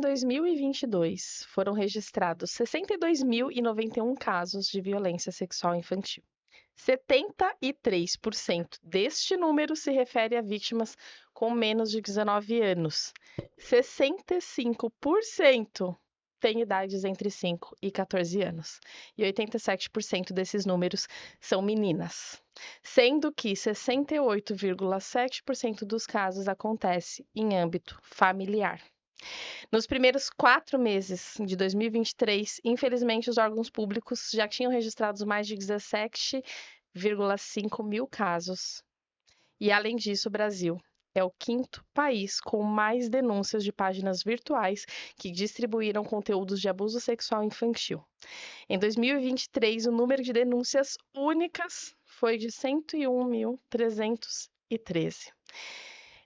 2022, foram registrados 62.091 casos de violência sexual infantil. 73% deste número se refere a vítimas com menos de 19 anos. 65% têm idades entre 5 e 14 anos. E 87% desses números são meninas. Sendo que 68,7% dos casos acontece em âmbito familiar. Nos primeiros 4 meses de 2023, infelizmente, os órgãos públicos já tinham registrado mais de 17,5 mil casos. E, além disso, o Brasil é o 5º país com mais denúncias de páginas virtuais que distribuíram conteúdos de abuso sexual infantil. Em 2023, o número de denúncias únicas foi de 101.313.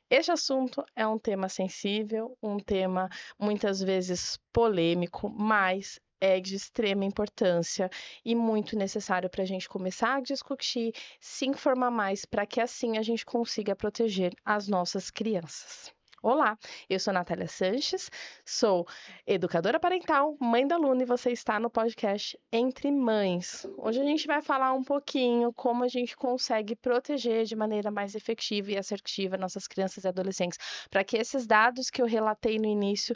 Este assunto é um tema sensível, um tema muitas vezes polêmico, mas é de extrema importância e muito necessário para a gente começar a discutir, se informar mais, para que assim a gente consiga proteger as nossas crianças. Olá, eu sou Natália Sanches, sou educadora parental, mãe da Luna, e você está no podcast Entre Mães. Hoje a gente vai falar um pouquinho como a gente consegue proteger de maneira mais efetiva e assertiva nossas crianças e adolescentes, para que esses dados que eu relatei no início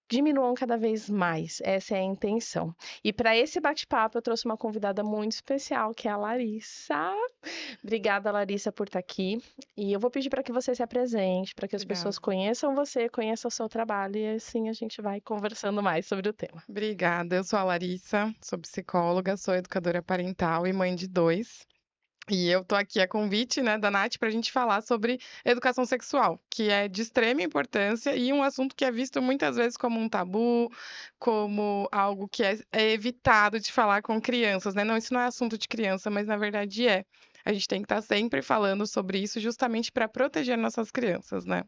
diminuam cada vez mais. Essa é a intenção. E para esse bate-papo eu trouxe uma convidada muito especial, que é a Larissa. Obrigada, Larissa, por estar aqui. E eu vou pedir para que você se apresente, para que as pessoas conheçam você, conheçam o seu trabalho, e assim a gente vai conversando mais sobre o tema. Obrigada, eu sou a Larissa, sou psicóloga, sou educadora parental e mãe de 2. E eu tô aqui a convite, né, da Nath para a gente falar sobre educação sexual, que é de extrema importância e um assunto que é visto muitas vezes como um tabu, como algo que é evitado de falar com crianças, né? Não, isso não é assunto de criança, mas na verdade é. A gente tem que estar sempre falando sobre isso justamente para proteger nossas crianças, né?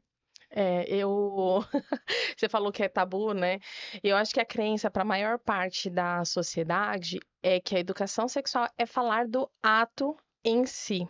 Você falou que é tabu, né? Eu acho que a crença para a maior parte da sociedade é que a educação sexual é falar do ato em si.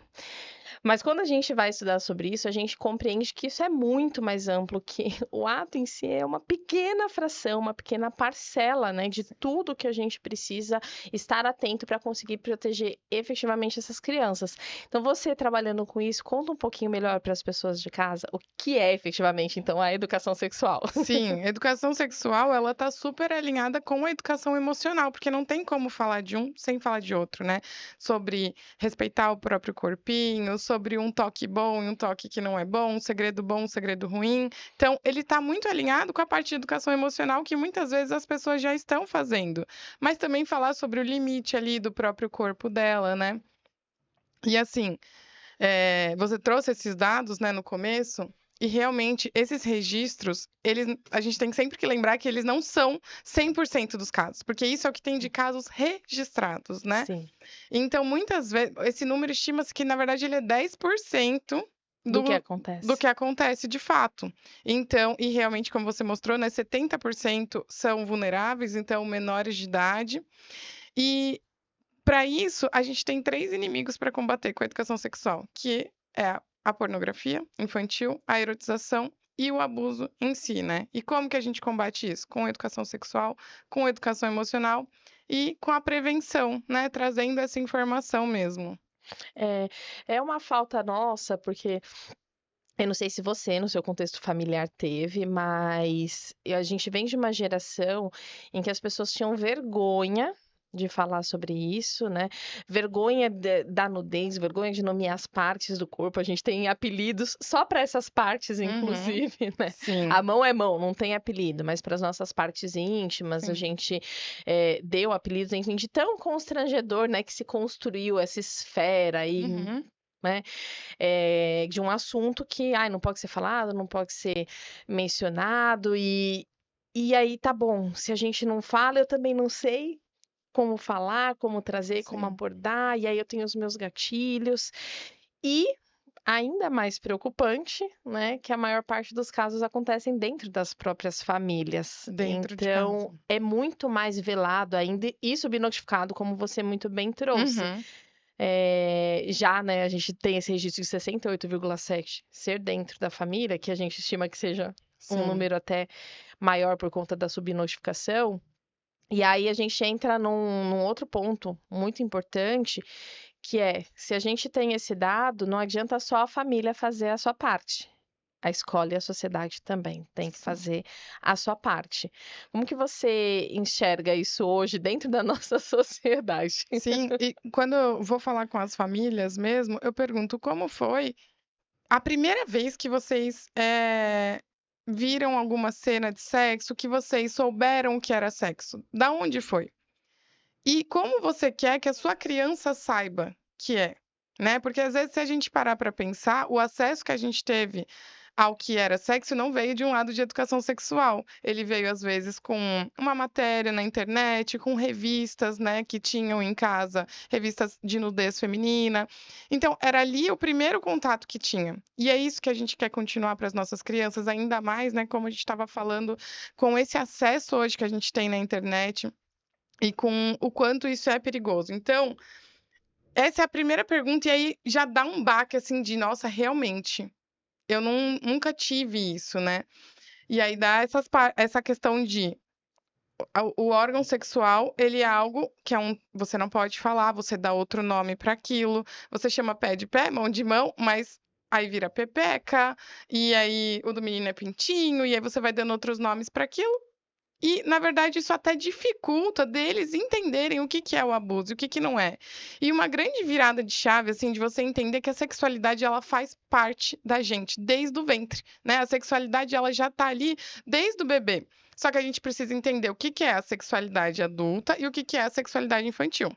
Mas quando a gente vai estudar sobre isso, a gente compreende que isso é muito mais amplo, que o ato em si é uma pequena fração, uma pequena parcela, né, de tudo que a gente precisa estar atento para conseguir proteger efetivamente essas crianças. Então, você trabalhando com isso, conta um pouquinho melhor para as pessoas de casa o que é efetivamente, então, a educação sexual. Sim, educação sexual, ela tá super alinhada com a educação emocional, porque não tem como falar de um sem falar de outro, né? Sobre respeitar o próprio corpinho, sobre um toque bom e um toque que não é bom, um segredo ruim. Então, ele tá muito alinhado com a parte de educação emocional que muitas vezes as pessoas já estão fazendo, mas também falar sobre o limite ali do próprio corpo dela, né? E assim, você trouxe esses dados, né, no começo, e realmente esses registros, a gente tem sempre que lembrar que eles não são 100% dos casos, porque isso é o que tem de casos registrados, né? Sim. Então, muitas vezes, esse número estima-se que, na verdade, ele é 10% Do que do acontece. que acontece de fato. Então, e realmente, como você mostrou, né, 70% são vulneráveis, então menores de idade. E para isso, a gente tem 3 inimigos para combater com a educação sexual, que é a pornografia infantil, a erotização e o abuso em si, né. E como que a gente combate isso? Com educação sexual, com educação emocional e com a prevenção, né, trazendo essa informação mesmo. É, é uma falta nossa, porque eu não sei se você, no seu contexto familiar, teve, mas a gente vem de uma geração em que as pessoas tinham vergonha de falar sobre isso, né? Vergonha da nudez, vergonha de nomear as partes do corpo. A gente tem apelidos só para essas partes, Uhum. inclusive, né? A Sim, mão é mão, não tem apelido, mas para as nossas partes íntimas a sim. gente deu apelidos, enfim, de tão constrangedor, né, que se construiu essa esfera aí, Uhum. né? De um assunto que, ai, não pode ser falado, não pode ser mencionado, e aí tá bom, se a gente não fala, eu também não sei como falar, como trazer, como Sim. abordar, e aí eu tenho os meus gatilhos. E ainda mais preocupante, né, que a maior parte dos casos acontecem dentro das próprias famílias. Dentro de casa. Então, é muito mais velado ainda e subnotificado, como você muito bem trouxe. Uhum. Já, né, a gente tem esse registro de 68,7 ser dentro da família, que a gente estima que seja um Sim. número até maior por conta da subnotificação. E aí a gente entra num outro ponto muito importante, que é, se a gente tem esse dado, não adianta só a família fazer a sua parte. A escola e a sociedade também tem que Sim. fazer a sua parte. Como que você enxerga isso hoje dentro da nossa sociedade? Sim, e quando eu vou falar com as famílias mesmo, eu pergunto como foi a primeira vez que vocês, viram alguma cena de sexo, que vocês souberam o que era sexo? Da onde foi? E como você quer que a sua criança saiba que é, né, porque às vezes se a gente parar para pensar, o acesso que a gente teve ao que era sexo não veio de um lado de educação sexual, ele veio às vezes com uma matéria na internet, com revistas, né, que tinham em casa, revistas de nudez feminina, então era ali o primeiro contato que tinha. E é isso que a gente quer continuar para as nossas crianças, ainda mais, né, como a gente estava falando, com esse acesso hoje que a gente tem na internet, e com o quanto isso é perigoso. Então, essa é a primeira pergunta, e aí já dá um baque, assim, de: "Nossa, realmente, eu nunca tive isso", né. E aí dá essa questão de o órgão sexual, ele é algo que você não pode falar, você dá outro nome para aquilo, você chama pé de pé, mão de mão, mas aí vira pepeca, e aí o do menino é pintinho, e aí você vai dando outros nomes para aquilo. E, na verdade, isso até dificulta deles entenderem o que que é o abuso e o que que não é. E uma grande virada de chave, assim, de você entender que a sexualidade ela faz parte da gente desde o ventre, né? A sexualidade ela já tá ali desde o bebê. Só que a gente precisa entender o que que é a sexualidade adulta e o que que é a sexualidade infantil.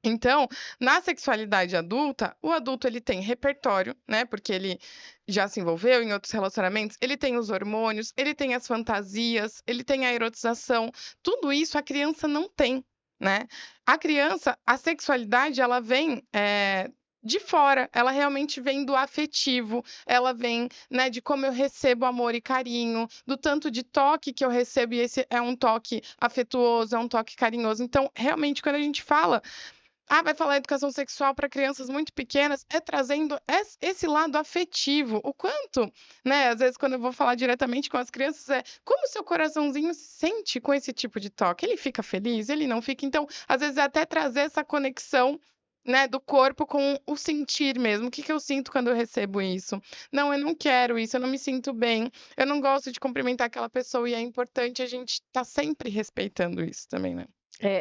Então, na sexualidade adulta, o adulto ele tem repertório, né, porque ele já se envolveu em outros relacionamentos, ele tem os hormônios, ele tem as fantasias, ele tem a erotização, tudo isso a criança não tem, né. A criança, a sexualidade ela vem, de fora, ela realmente vem do afetivo, ela vem, né, de como eu recebo amor e carinho, do tanto de toque que eu recebo e esse é um toque afetuoso, é um toque carinhoso. Então, realmente, quando a gente fala vai falar educação sexual para crianças muito pequenas, é trazendo esse lado afetivo. O quanto, né, às vezes quando eu vou falar diretamente com as crianças, como o seu coraçãozinho se sente com esse tipo de toque? Ele fica feliz? Ele não fica? Então, às vezes é até trazer essa conexão, né, do corpo com o sentir mesmo. O que que eu sinto quando eu recebo isso? Não, eu não quero isso, eu não me sinto bem, eu não gosto de cumprimentar aquela pessoa, e é importante a gente estar sempre respeitando isso também, né.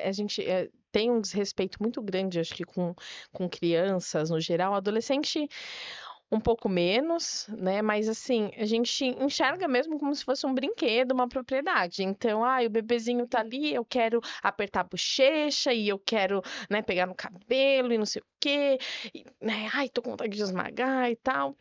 A gente, tem um desrespeito muito grande, acho que com crianças no geral, adolescente um pouco menos, né, mas assim, a gente enxerga mesmo como se fosse um brinquedo, uma propriedade. Então, o bebezinho tá ali, eu quero apertar a bochecha e eu quero, né, pegar no cabelo e não sei o quê, e, né, "Ai, tô com vontade de esmagar e tal".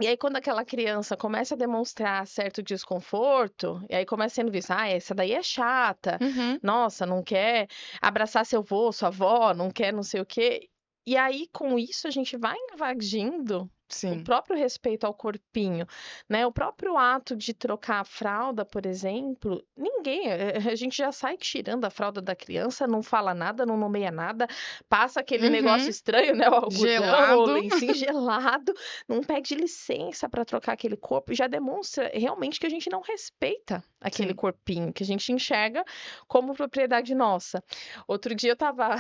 E aí quando aquela criança começa a demonstrar certo desconforto, e aí começa sendo visto: "Ah, essa daí é chata, Uhum. nossa, não quer abraçar seu vô, sua avó, não quer não sei o quê". E aí com isso a gente vai invadindo o Sim. próprio respeito ao corpinho, né, o próprio ato de trocar a fralda, por exemplo, ninguém a gente já sai tirando a fralda da criança, não fala nada, não nomeia nada, passa aquele negócio Uhum. estranho, né, o algodão ou o Gelado. lencinho gelado, não pede licença para trocar aquele corpo, já demonstra realmente que a gente não respeita aquele Sim. corpinho, que a gente enxerga como propriedade nossa. Outro dia eu estava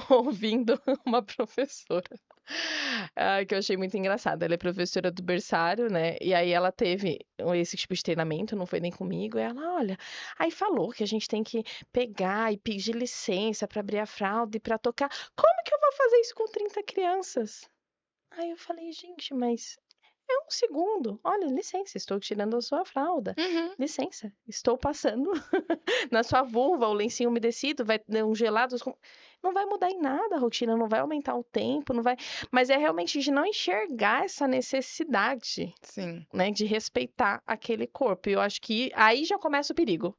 ouvindo uma professora, que eu achei muito engraçado. Ela é professora do berçário, né, e aí ela teve esse tipo de treinamento, não foi nem comigo, e ela: "Olha, aí falou que a gente tem que pegar e pedir licença para abrir a fralda e para tocar. Como que eu vou fazer isso com 30 crianças?" Aí eu falei: "Gente, mas é um segundo. Olha, licença, estou tirando a sua fralda. Uhum. Licença, estou passando na sua vulva o lencinho umedecido, vai dar uns gelados com". Não vai mudar em nada a rotina, não vai aumentar o tempo, não vai, mas é realmente de não enxergar essa necessidade, Sim. né, de respeitar aquele corpo. E eu acho que aí já começa o perigo.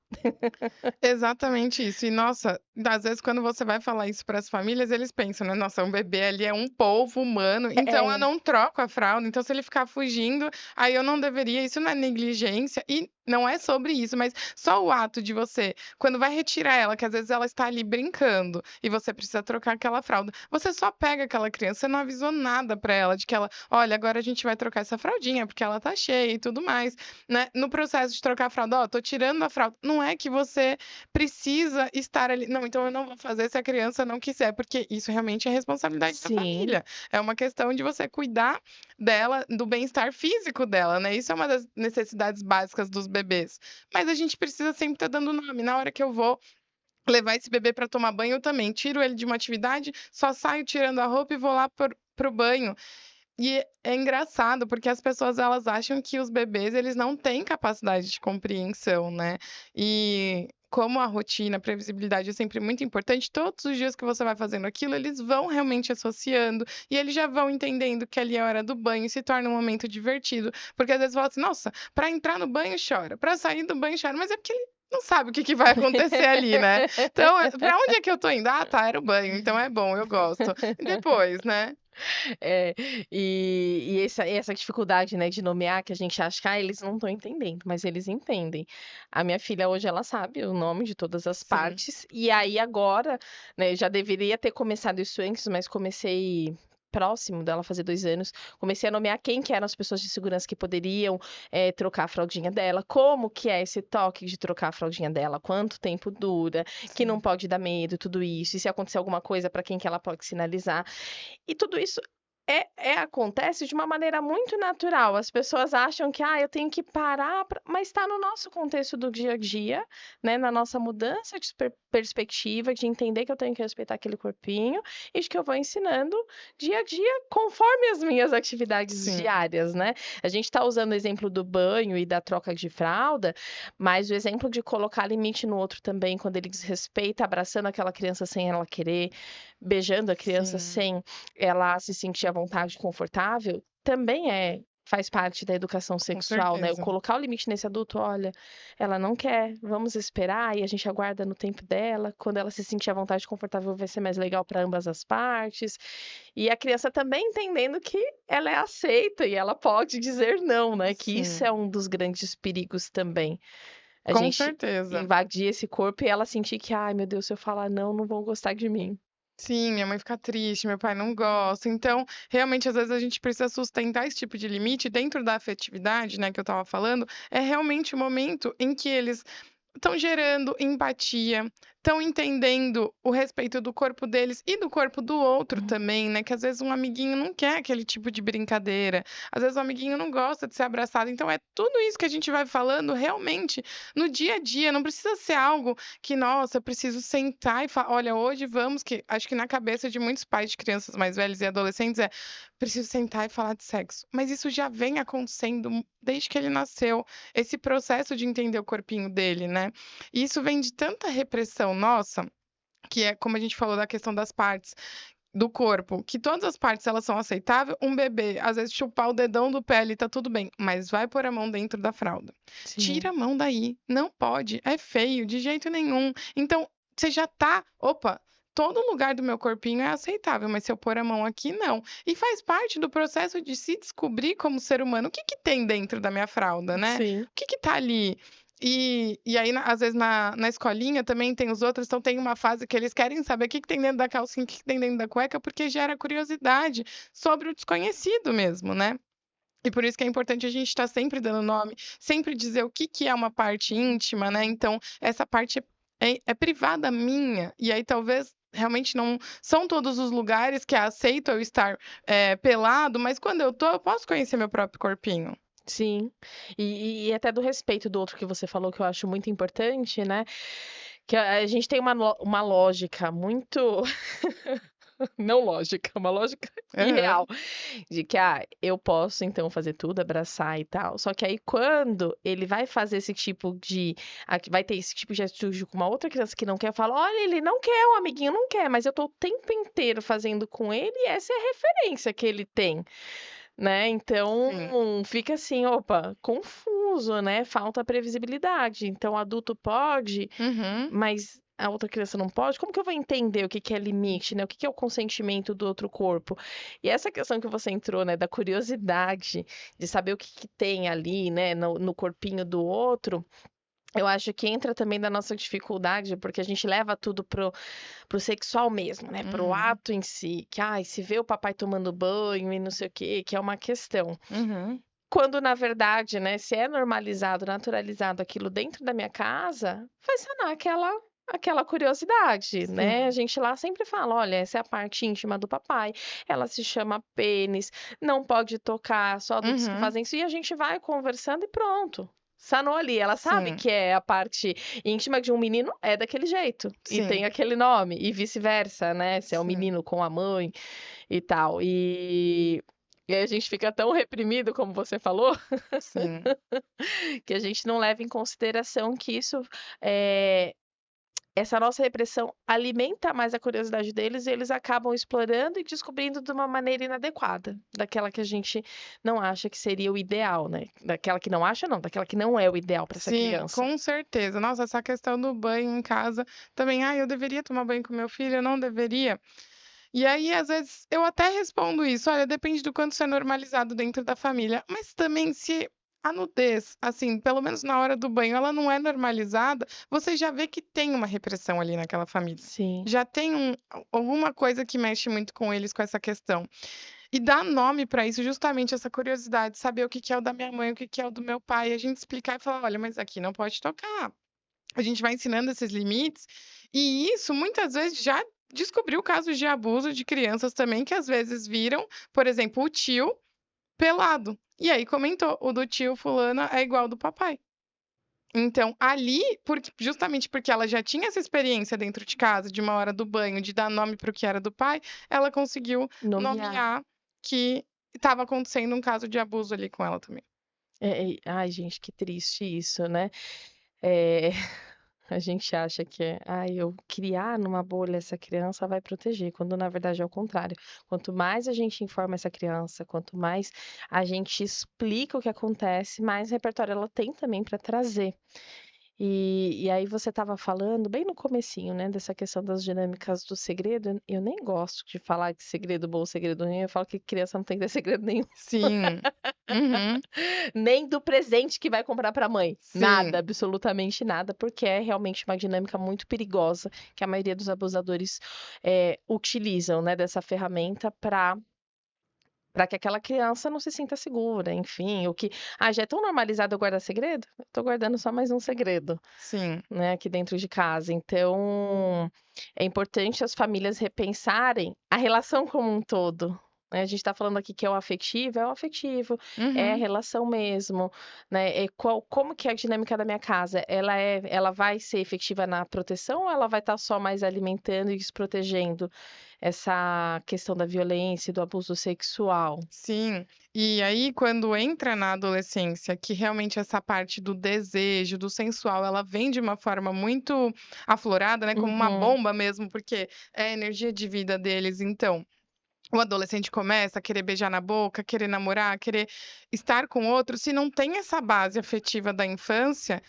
Exatamente isso. E, nossa, às vezes quando você vai falar isso para as famílias, eles pensam, né: "Nossa, um bebê ali é um polvo humano, então eu É. não troco a fralda, então se ele ficar fugindo, aí eu não deveria". Isso não é negligência e não é sobre isso, mas só o ato de você, quando vai retirar ela, que às vezes ela está ali brincando, e você você precisa trocar aquela fralda. Você só pega aquela criança, você não avisou nada pra ela de que ela, olha, agora a gente vai trocar essa fraldinha porque ela tá cheia e tudo mais, né? No processo de trocar a fralda, ó, tô tirando a fralda. Não é que você precisa estar ali. Não, então eu não vou fazer se a criança não quiser, porque isso realmente é responsabilidade da Sim. família. É uma questão de você cuidar dela, do bem-estar físico dela, né? Isso é uma das necessidades básicas dos bebês. Mas a gente precisa sempre estar dando nome. Na hora que eu vou levar esse bebê para tomar banho, eu também tiro ele de uma atividade, só saio tirando a roupa e vou lá pro banho. E é engraçado, porque as pessoas elas acham que os bebês eles não têm capacidade de compreensão, né? E como a rotina, a previsibilidade é sempre muito importante, todos os dias que você vai fazendo aquilo, eles vão realmente associando e eles já vão entendendo que ali é a hora do banho e se torna um momento divertido. Porque às vezes fala assim, nossa, para entrar no banho chora, para sair do banho chora, mas é porque ele não sabe o que vai acontecer ali, né? Então, para onde é que eu tô indo? Ah, tá, era o banho, então é bom, eu gosto. E depois, né? É, e essa dificuldade, né, de nomear, que a gente acha que eles não estão entendendo, mas eles entendem. A minha filha hoje, ela sabe o nome de todas as Sim. partes, e aí agora, né, já deveria ter começado isso antes, mas comecei próximo dela fazer 2 anos, comecei a nomear quem que eram as pessoas de segurança que poderiam trocar a fraldinha dela, como que é esse toque de trocar a fraldinha dela, quanto tempo dura, que não Sim. pode dar medo, tudo isso, e se acontecer alguma coisa, para quem que ela pode sinalizar. E tudo isso acontece de uma maneira muito natural. As pessoas acham que, eu tenho que parar, mas está no nosso contexto do dia a dia, né? Na nossa mudança de perspectiva, de entender que eu tenho que respeitar aquele corpinho e de que eu vou ensinando dia a dia conforme as minhas atividades Sim. diárias, né? A gente está usando o exemplo do banho e da troca de fralda, mas o exemplo de colocar limite no outro também, quando ele desrespeita, abraçando aquela criança sem ela querer, beijando a criança Sim. sem ela se sentir à vontade, confortável, também faz parte da educação Com sexual, né? Eu certeza. colocar o limite nesse adulto, olha, ela não quer, vamos esperar e a gente aguarda no tempo dela. Quando ela se sentir à vontade, confortável, vai ser mais legal para ambas as partes. E a criança também entendendo que ela é aceita e ela pode dizer não, né? Que isso Sim. é um dos grandes perigos também. A Com gente certeza. invadir esse corpo e ela sentir que, ai, meu Deus, se eu falar não, não vão gostar de mim. Sim, minha mãe fica triste, meu pai não gosta. Então, realmente, às vezes a gente precisa sustentar esse tipo de limite dentro da afetividade, né, que eu estava falando. É realmente o momento em que eles estão gerando empatia, estão entendendo o respeito do corpo deles e do corpo do outro também, né? Que às vezes um amiguinho não quer aquele tipo de brincadeira, às vezes o amiguinho não gosta de ser abraçado. Então é tudo isso que a gente vai falando realmente no dia a dia. Não precisa ser algo que, nossa, eu preciso sentar e falar, olha, hoje vamos, que acho que na cabeça de muitos pais de crianças mais velhas e adolescentes é preciso sentar e falar de sexo. Mas isso já vem acontecendo desde que ele nasceu, esse processo de entender o corpinho dele, né? E isso vem de tanta repressão nossa, que é como a gente falou da questão das partes do corpo, que todas as partes elas são aceitáveis. Um bebê, às vezes, chupar o dedão do pé ali tá tudo bem, mas vai pôr a mão dentro da fralda. Sim. Tira a mão daí, não pode, é feio, de jeito nenhum. Então, você já tá, opa, todo lugar do meu corpinho é aceitável, mas se eu pôr a mão aqui, não. E faz parte do processo de se descobrir como ser humano. O que que tem dentro da minha fralda, né? Sim. O que que tá ali? E aí, às vezes, na escolinha também tem os outros, então tem uma fase que eles querem saber o que que tem dentro da calcinha, o que que tem dentro da cueca, porque gera curiosidade sobre o desconhecido mesmo, né? E por isso que é importante a gente estar sempre dando nome, sempre dizer o que que é uma parte íntima, né? Então, essa parte é privada minha, e aí talvez realmente não são todos os lugares que aceito eu estar pelado, mas quando eu tô, eu posso conhecer meu próprio corpinho. Sim. E até do respeito do outro que você falou, que eu acho muito importante, né? Que a gente tem uma lógica muito não lógica, uma lógica Aham. irreal, de que, eu posso então fazer tudo, abraçar e tal. Só que aí quando ele vai fazer esse tipo de vai ter esse tipo de atitude com uma outra criança que não quer, fala: "Olha, ele não quer, o amiguinho não quer, mas eu tô o tempo inteiro fazendo com ele e essa é a referência que ele tem". Né, Sim. então fica assim, opa, confuso, né, falta previsibilidade. Então o adulto pode, Uhum. mas a outra criança não pode? Como que eu vou entender o que que é limite, né, o que que é o consentimento do outro corpo? E essa questão que você entrou, né, da curiosidade, de saber o que que tem ali, né, no corpinho do outro, Eu acho que entra também da nossa dificuldade, porque a gente leva tudo pro sexual mesmo, né, pro Uhum, ato em si, que, ai, se vê o papai tomando banho e não sei o quê, que é uma questão. uhum, Quando na verdade, né, se é normalizado, naturalizado aquilo dentro da minha casa, vai sanar aquela curiosidade, né. A sim. gente lá sempre fala: "Olha, essa é a parte íntima do papai, ela se chama pênis, não pode tocar, só adultos que Uhum, fazem isso", e a gente vai conversando e pronto. Sanou ali, ela sabe sim, que é a parte íntima de um menino é daquele jeito, e sim, tem aquele nome, e vice-versa, né, se é o sim, menino com a mãe e tal. E aí a gente fica tão reprimido, como você falou, sim. que a gente não leva em consideração que isso, eh, essa nossa repressão alimenta mais a curiosidade deles e eles acabam explorando e descobrindo de uma maneira inadequada, daquela que a gente não acha que seria o ideal, né. Daquela que não acha não, daquela que não é o ideal para essa Sim, criança. com certeza. Nossa, essa questão do banho em casa também, "Ai, eu deveria tomar banho com meu filho, eu não deveria?". E aí, às vezes, eu até respondo isso: "Olha, depende do quanto isso é normalizado dentro da família", mas também se a nudez, assim, pelo menos na hora do banho, ela não é normalizada, você já vê que tem uma repressão ali naquela família. Sim, Já tem alguma coisa que mexe muito com eles com essa questão. E dar nome para isso, justamente essa curiosidade, saber o que que é o da minha mãe, o que que é o do meu pai, a gente explicar e falar: "Olha, mas aqui não pode tocar". A gente vai ensinando esses limites, e isso muitas vezes já descobriu casos de abuso de crianças também, que às vezes viram, por exemplo, o tio pelado, e aí comentou: "O do tio fulana é igual ao do papai". Então, ali, porque justamente porque ela já tinha essa experiência dentro de casa, de uma hora do banho, de dar nome para o que era do pai, ela conseguiu nomear. nomear que estava acontecendo um caso de abuso ali com ela também. Ai gente, que triste isso, né. Eh A gente acha que é: "Ai, eu criar numa bolha essa criança vai proteger", quando na verdade é o contrário. Quanto mais a gente informa essa criança, quanto mais a gente explica o que acontece, mais repertório ela tem também para trazer. E aí você estava falando bem no comecinho, né, dessa questão das dinâmicas do segredo, eu nem gosto de falar de segredo bom, segredo ruim, eu falo que criança não tem que ter segredo nenhum. Sim. Uhum. Nem do presente que vai comprar para a mãe. Nada, Sim. absolutamente nada, porque é realmente uma dinâmica muito perigosa que a maioria dos abusadores, utilizam, né, dessa ferramenta para que aquela criança não se sinta segura, enfim, o que "Ah, já é tão normalizado eu guardar segredo, eu tô guardando só mais um segredo", Sim. né, aqui dentro de casa. Então, é importante as famílias repensarem a relação como um todo, né. A gente está falando aqui que é o afetivo, é a Uhum. relação mesmo, né. Como que é a dinâmica da minha casa, ela vai ser efetiva na proteção ou ela vai estar só mais alimentando e desprotegendo essa questão da violência e do abuso sexual? Sim. E aí, quando entra na adolescência, que realmente essa parte do desejo, do sensual, ela vem de uma forma muito aflorada, né, como uma Uhum, bomba mesmo, porque é a energia de vida deles. Então, o adolescente começa a querer beijar na boca, querer namorar, querer estar com outro. Se não tem essa base afetiva da infância,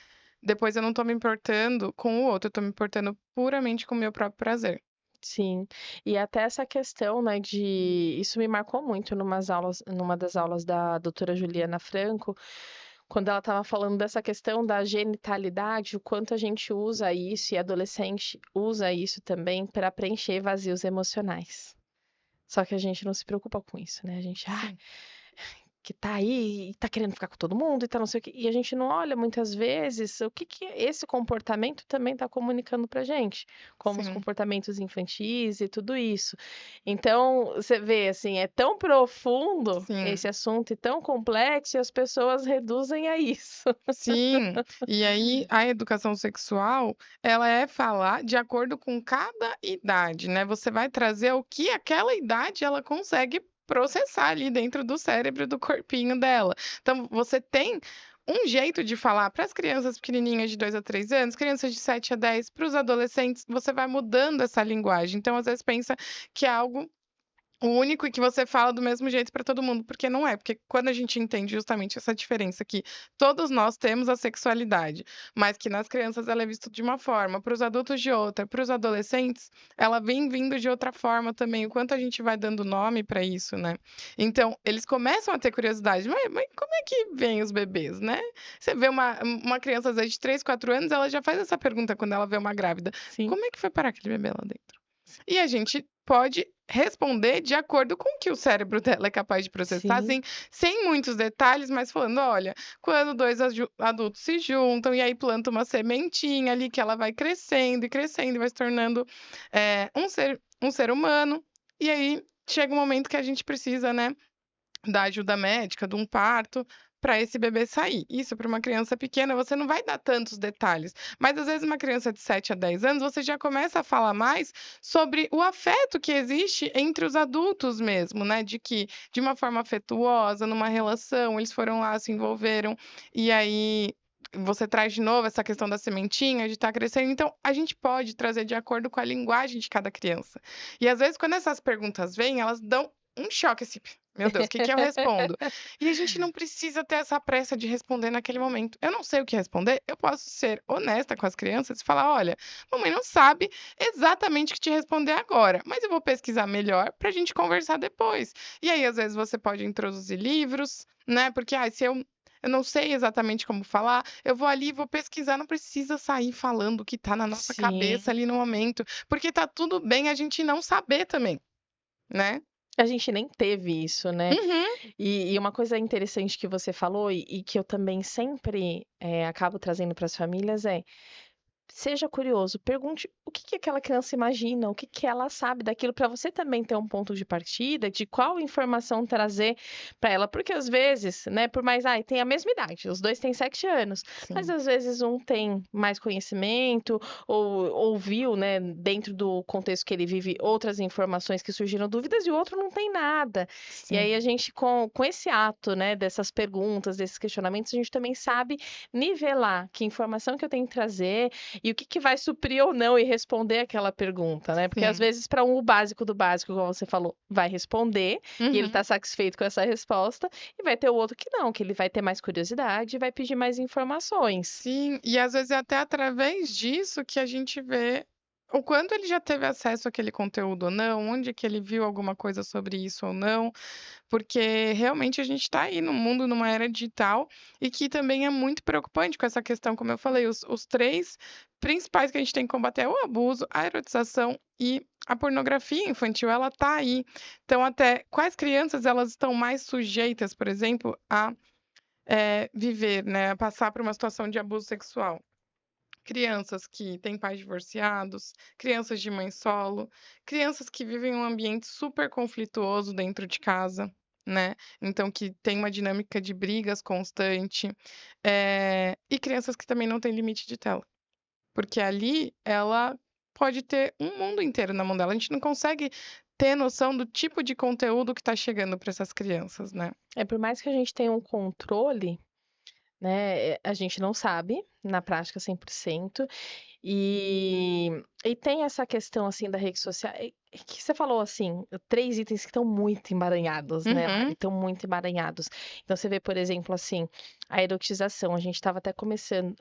depois eu não tô me importando com o outro, eu tô me importando puramente com o meu próprio prazer. sim. E até essa questão, né, de isso me marcou muito numa das aulas da doutora Juliana Franco, quando ela estava falando dessa questão da genitalidade, o quanto a gente usa isso e adolescente usa isso também para preencher vazios emocionais. Só que a gente não se preocupa com isso, né, a gente: "Ah, Sim, que tá aí e tá querendo ficar com todo mundo e tá não sei o quê", e a gente não olha muitas vezes o que que esse comportamento também tá comunicando pra gente, como os sim, comportamentos infantis e tudo isso. Então, você vê, assim, é tão profundo sim. esse assunto e tão complexo e as pessoas reduzem a isso. Sim, e aí a educação sexual, ela é falar de acordo com cada idade, né, você vai trazer o que aquela idade ela consegue processar ali dentro do cérebro, do corpinho dela. Então você tem um jeito de falar para as crianças pequenininhas de 2 a 3 anos, crianças de 7 a 10, para os adolescentes, você vai mudando essa linguagem. Então às vezes pensa que é algo o único e que você fala do mesmo jeito para todo mundo, porque não é, porque quando a gente entende justamente essa diferença que todos nós temos a sexualidade, mas que nas crianças ela é vista de uma forma, para os adultos de outra, para os adolescentes, ela vem vindo de outra forma também, o quanto a gente vai dando nome para isso, né. Então, eles começam a ter curiosidade: "Mas como é que vêm os bebês, né?". Você vê uma criança às vezes de 3, 4 anos, ela já faz essa pergunta quando ela vê uma grávida: Sim, "Como é que foi parar aquele bebê lá dentro?". E a gente pode responder de acordo com o que o cérebro dela é capaz de processar, sim, assim, sem muitos detalhes, mas falando: "Olha, quando 2 adultos se juntam e aí planta uma sementinha ali que ela vai crescendo e vai se tornando, um ser humano, e aí chega um momento que a gente precisa, né, da ajuda médica, de um parto, para esse bebê sair. Isso para uma criança pequena você não vai dar tantos detalhes, mas às vezes uma criança de 7 a 10 anos você já começa a falar mais sobre o afeto que existe entre os adultos mesmo, né, de que de uma forma afetuosa, numa relação, eles foram lá, se envolveram, e aí você traz de novo essa questão da sementinha, de estar crescendo, então a gente pode trazer de acordo com a linguagem de cada criança. E às vezes quando essas perguntas vêm, elas dão um choque, assim: "Meu Deus, o que que eu respondo?". E a gente não precisa ter essa pressa de responder naquele momento. Eu não sei o que responder, eu posso ser honesta com as crianças e falar: "Olha, mamãe não sabe exatamente o que te responder agora, mas eu vou pesquisar melhor para a gente conversar depois". E aí, às vezes, você pode introduzir livros, né, porque, se eu não sei exatamente como falar, eu vou ali e vou pesquisar, não precisa sair falando o que está na nossa cabeça sim. ali no momento, porque tá tudo bem a gente não saber também, né. A gente nem teve isso, né. Uhum. E uma coisa interessante que você falou e que eu também sempre, acabo trazendo para as famílias é: seja curioso, pergunte o que que aquela criança imagina, o que que ela sabe daquilo, para você também ter um ponto de partida de qual informação trazer para ela, porque às vezes, né, por mais, tem a mesma idade, os 2 têm 7 anos, mas Sim, às vezes um tem mais conhecimento ou ouviu, né, dentro do contexto que ele vive, outras informações que surgiram dúvidas e o outro não tem nada. E aí a sim. gente com esse ato, né, dessas perguntas, desses questionamentos, a gente também sabe nivelar que informação que eu tenho que trazer e o que que vai suprir ou não e responder aquela pergunta, né, porque às Sim. vezes para um o básico do básico, igual você falou, vai responder e ele Uhum. está satisfeito com essa resposta, e vai ter o outro que não, que ele vai ter mais curiosidade e vai pedir mais informações. Sim, e às vezes é até através disso que a gente vê o quanto ele já teve acesso àquele conteúdo ou não, onde que ele viu alguma coisa sobre isso ou não, porque realmente a gente está aí no mundo, numa era digital, e que também é muito preocupante com essa questão, como eu falei, os 3 principais que a gente tem que combater é o abuso, a erotização e a pornografia infantil, ela está aí. Então até quais crianças elas estão mais sujeitas, por exemplo, a viver, né, passar por uma situação de abuso sexual. Crianças que têm pais divorciados, crianças de mãe solo, crianças que vivem um ambiente super conflituoso dentro de casa, né, então que tem uma dinâmica de brigas constante, e crianças que também não têm limite de tela, porque ali ela pode ter um mundo inteiro na mão dela, a gente não consegue ter noção do tipo de conteúdo que está chegando para essas crianças, né. É, por mais que a gente tenha um controle, né, a gente não sabe, na prática 100%. E tem essa questão, assim, da rede social que você falou, assim, 3 itens que estão muito emaranhados, né, Mari, Uhum. estão muito emaranhados. Então você vê, por exemplo, assim, a erotização, a gente estava até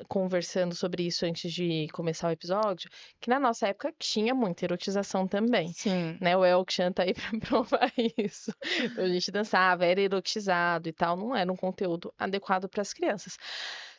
conversando sobre isso antes de começar o episódio, que na nossa época tinha muita erotização também, Sim. né, o El-Chan tá aí pra provar isso. Então a gente dançava, era erotizado e tal, não era um conteúdo adequado para as crianças.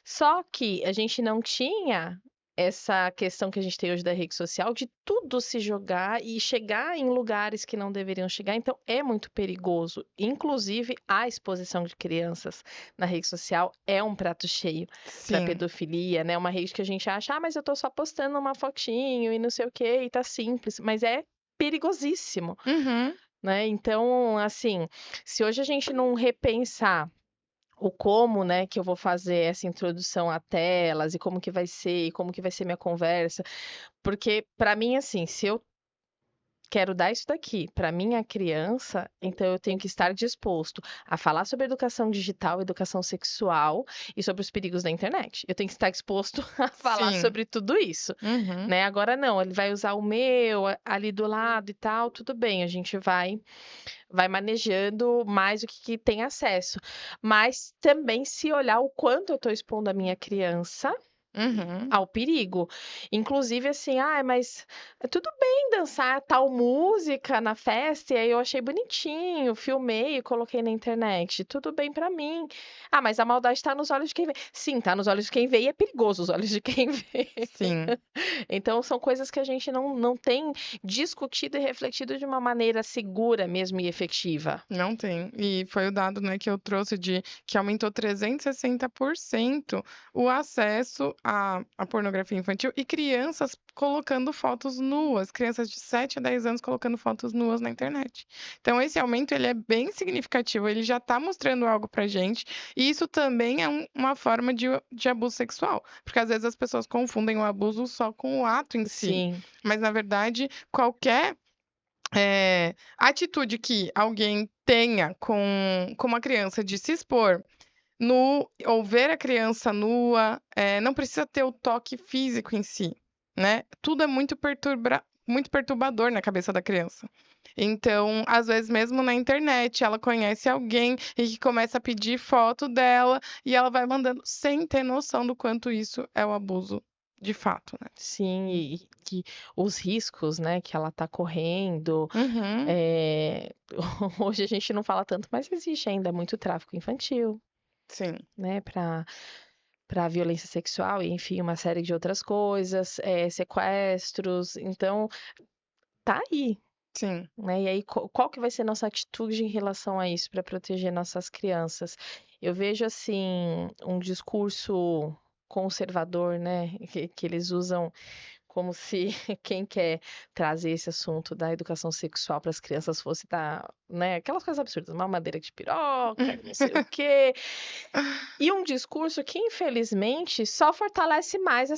Só que a gente não tinha essa questão que a gente tem hoje da rede social, de tudo se jogar e chegar em lugares que não deveriam chegar, então é muito perigoso. Inclusive, a exposição de crianças na rede social é um prato cheio para Sim. pedofilia, né? Uma rede que a gente acha, mas eu tô só postando uma fotinho e não sei o quê, e tá simples, mas é perigosíssimo, Uhum. né? Então, assim, se hoje a gente não repensar o como, né, que eu vou fazer essa introdução a telas e como que vai ser, e como que vai ser minha conversa, porque para mim, assim, se eu quero dar isso daqui para minha criança, então eu tenho que estar disposto a falar sobre educação digital, educação sexual e sobre os perigos da internet. Eu tenho que estar disposto a falar Sim. sobre tudo isso, Uhum. né? Agora não, ele vai usar o meu ali do lado e tal, tudo bem, a gente vai manejando mais o que tem acesso. Mas também se olhar o quanto eu estou expondo a minha criança Uhum. ao perigo. Inclusive assim: "Ai, mas tudo bem dançar tal música na festa, e aí eu achei bonitinho, filmei e coloquei na internet, tudo bem pra mim. Ah, mas a maldade tá nos olhos de quem vê". Sim, tá nos olhos de quem vê e é perigoso os olhos de quem vê. Sim. Então são coisas que a gente não tem discutido e refletido de uma maneira segura mesmo e efetiva. Não tem. E foi o dado, né, que eu trouxe de que aumentou 360% o acesso à pornografia infantil e crianças colocando fotos nuas, crianças de 7 a 10 anos colocando fotos nuas na internet. Então esse aumento ele é bem significativo, ele já está mostrando algo pra gente, e isso também é uma forma de abuso sexual, porque às vezes as pessoas confundem o abuso só com o ato em si, Sim, mas na verdade qualquer atitude que alguém tenha com uma criança de se expor nu ou ver a criança nua, não precisa ter o toque físico em si, né, tudo é muito perturbador na cabeça da criança. Então, às vezes, mesmo na internet, ela conhece alguém e que começa a pedir foto dela, e ela vai mandando sem ter noção do quanto isso é o abuso de fato, né. sim, e que os riscos, né, que ela tá correndo. Uhum. Eh, hoje a gente não fala tanto, mas existe ainda muito tráfico infantil, Sim, né, para violência sexual e, enfim, uma série de outras coisas, sequestros, então tá aí, sim. né. E aí qual que vai ser nossa atitude em relação a isso para proteger nossas crianças? Eu vejo, assim, um discurso conservador, né, que eles usam como se quem quer trazer esse assunto da educação sexual para as crianças fosse dar, né, aquelas coisas absurdas, mamadeira de piroca e não sei o quê. E um discurso que infelizmente só fortalece mais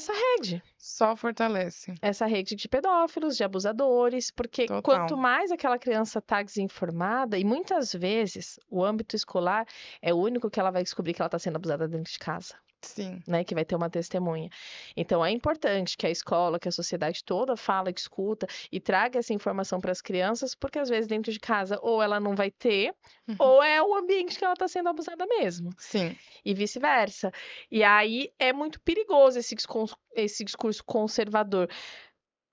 Só fortalece. essa rede de pedófilos, de abusadores, porque quanto Total. mais aquela criança está desinformada, e muitas vezes o âmbito escolar é o único que ela vai descobrir que ela está sendo abusada dentro de casa. Sim. Né, que vai ter uma testemunha. Então é importante que a escola, que a sociedade toda fala, discuta e traga essa informação para as crianças, porque às vezes dentro de casa ou ela não vai ter, Uhum. ou é o ambiente que ela está sendo abusada mesmo, Sim. e vice-versa. E aí é muito perigoso esse discurso conservador.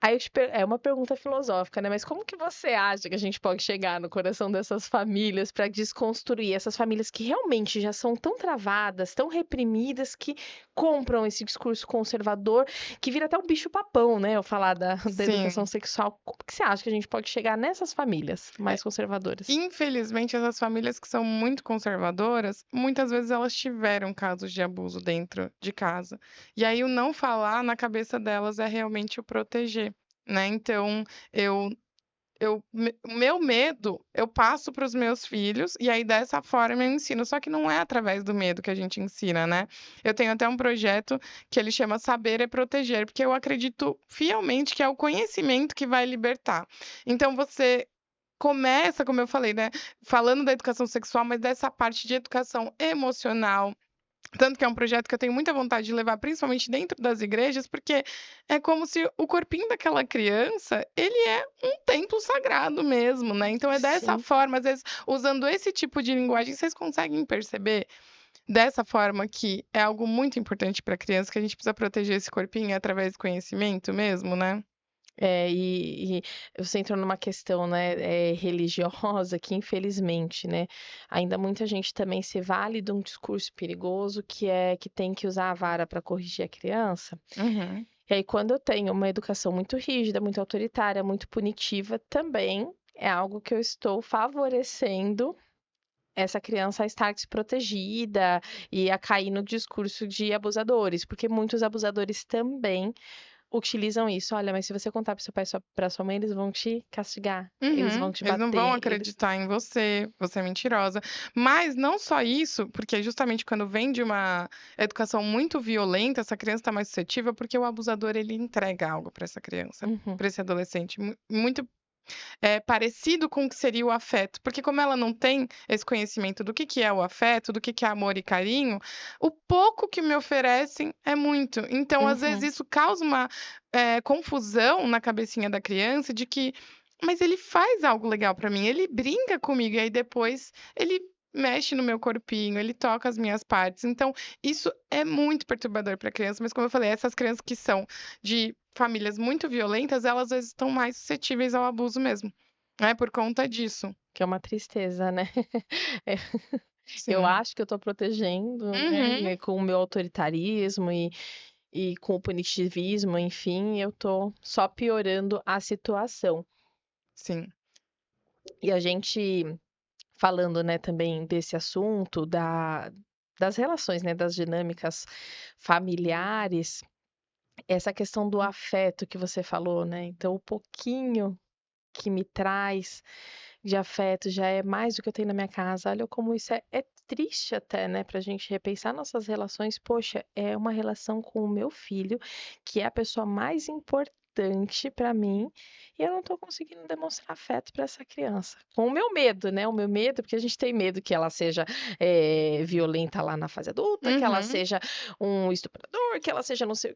Aí eu é uma pergunta filosófica, né, mas como que você acha que a gente pode chegar no coração dessas famílias para desconstruir essas famílias que realmente já são tão travadas, tão reprimidas, que compram esse discurso conservador, que vira até um bicho-papão, né, eu falar da educação Sim. sexual. Como que você acha que a gente pode chegar nessas famílias É, mais conservadoras? infelizmente, essas famílias que são muito conservadoras, muitas vezes elas tiveram casos de abuso dentro de casa. E aí o não falar na cabeça delas é realmente o proteger, né. Então eu o meu medo, eu passo para os meus filhos, e aí dessa forma eu ensino, só que não é através do medo que a gente ensina, né. Eu tenho até um projeto que ele chama Saber é Proteger, porque eu acredito fielmente que é o conhecimento que vai libertar. Então você começa, como eu falei, né, falando da educação sexual, mas dessa parte de educação emocional, tanto que é um projeto que eu tenho muita vontade de levar, principalmente dentro das igrejas, porque é como se o corpinho daquela criança, ele é um templo sagrado mesmo, né. Então é dessa Sim. forma, às vezes, usando esse tipo de linguagem, vocês conseguem perceber dessa forma que é algo muito importante para a criança, que a gente precisa proteger esse corpinho através do conhecimento mesmo, né? E você entrou numa questão, né, religiosa que infelizmente, né, ainda muita gente também se vale de um discurso perigoso que é que tem que usar a vara para corrigir a criança. Uhum. E aí quando eu tenho uma educação muito rígida, muito autoritária, muito punitiva, também é algo que eu estou favorecendo essa criança a estar desprotegida e a cair no discurso de abusadores, porque muitos abusadores também utilizam isso. Olha, mas se você contar para seu pai e para sua mãe, eles vão te castigar, eles vão Uhum. te Eles não vão bater, eles acreditar em você, você é mentirosa. Mas não só isso, porque justamente quando vem de uma educação muito violenta, essa criança está mais suscetível, porque o abusador ele entrega algo para essa criança, Uhum. para esse adolescente, muito parecido com o que seria o afeto. Porque como ela não tem esse conhecimento do que é o afeto, do que é amor e carinho, o pouco que me oferecem é muito. Então, às vezes, Uhum. isso causa uma, confusão na cabecinha da criança de que: "Mas ele faz algo legal pra mim, ele brinca comigo", e aí depois ele mexe no meu corpinho, ele toca as minhas partes. Então, isso é muito perturbador pra criança, mas como eu falei, essas crianças que são de famílias muito violentas, elas às vezes estão mais suscetíveis ao abuso mesmo, né, por conta disso. Que é uma tristeza, né. É, eu Sim. acho que eu tô protegendo, Uhum. né, com o meu autoritarismo e com o punitivismo, enfim, eu tô só piorando a situação. Sim. E a gente falando, né, também desse assunto das relações, né, das dinâmicas familiares, essa questão do afeto que você falou, né, então o pouquinho que me traz de afeto já é mais do que eu tenho na minha casa. Olha como isso é triste até, né, pra gente repensar nossas relações. Poxa, é uma relação com o meu filho, que é a pessoa mais importante pra mim, e eu não tô conseguindo demonstrar afeto pra essa criança. Com o meu medo, né, o meu medo, porque a gente tem medo que ela seja, violenta lá na fase adulta, que ela Uhum. seja um estuprador, que ela seja não sei,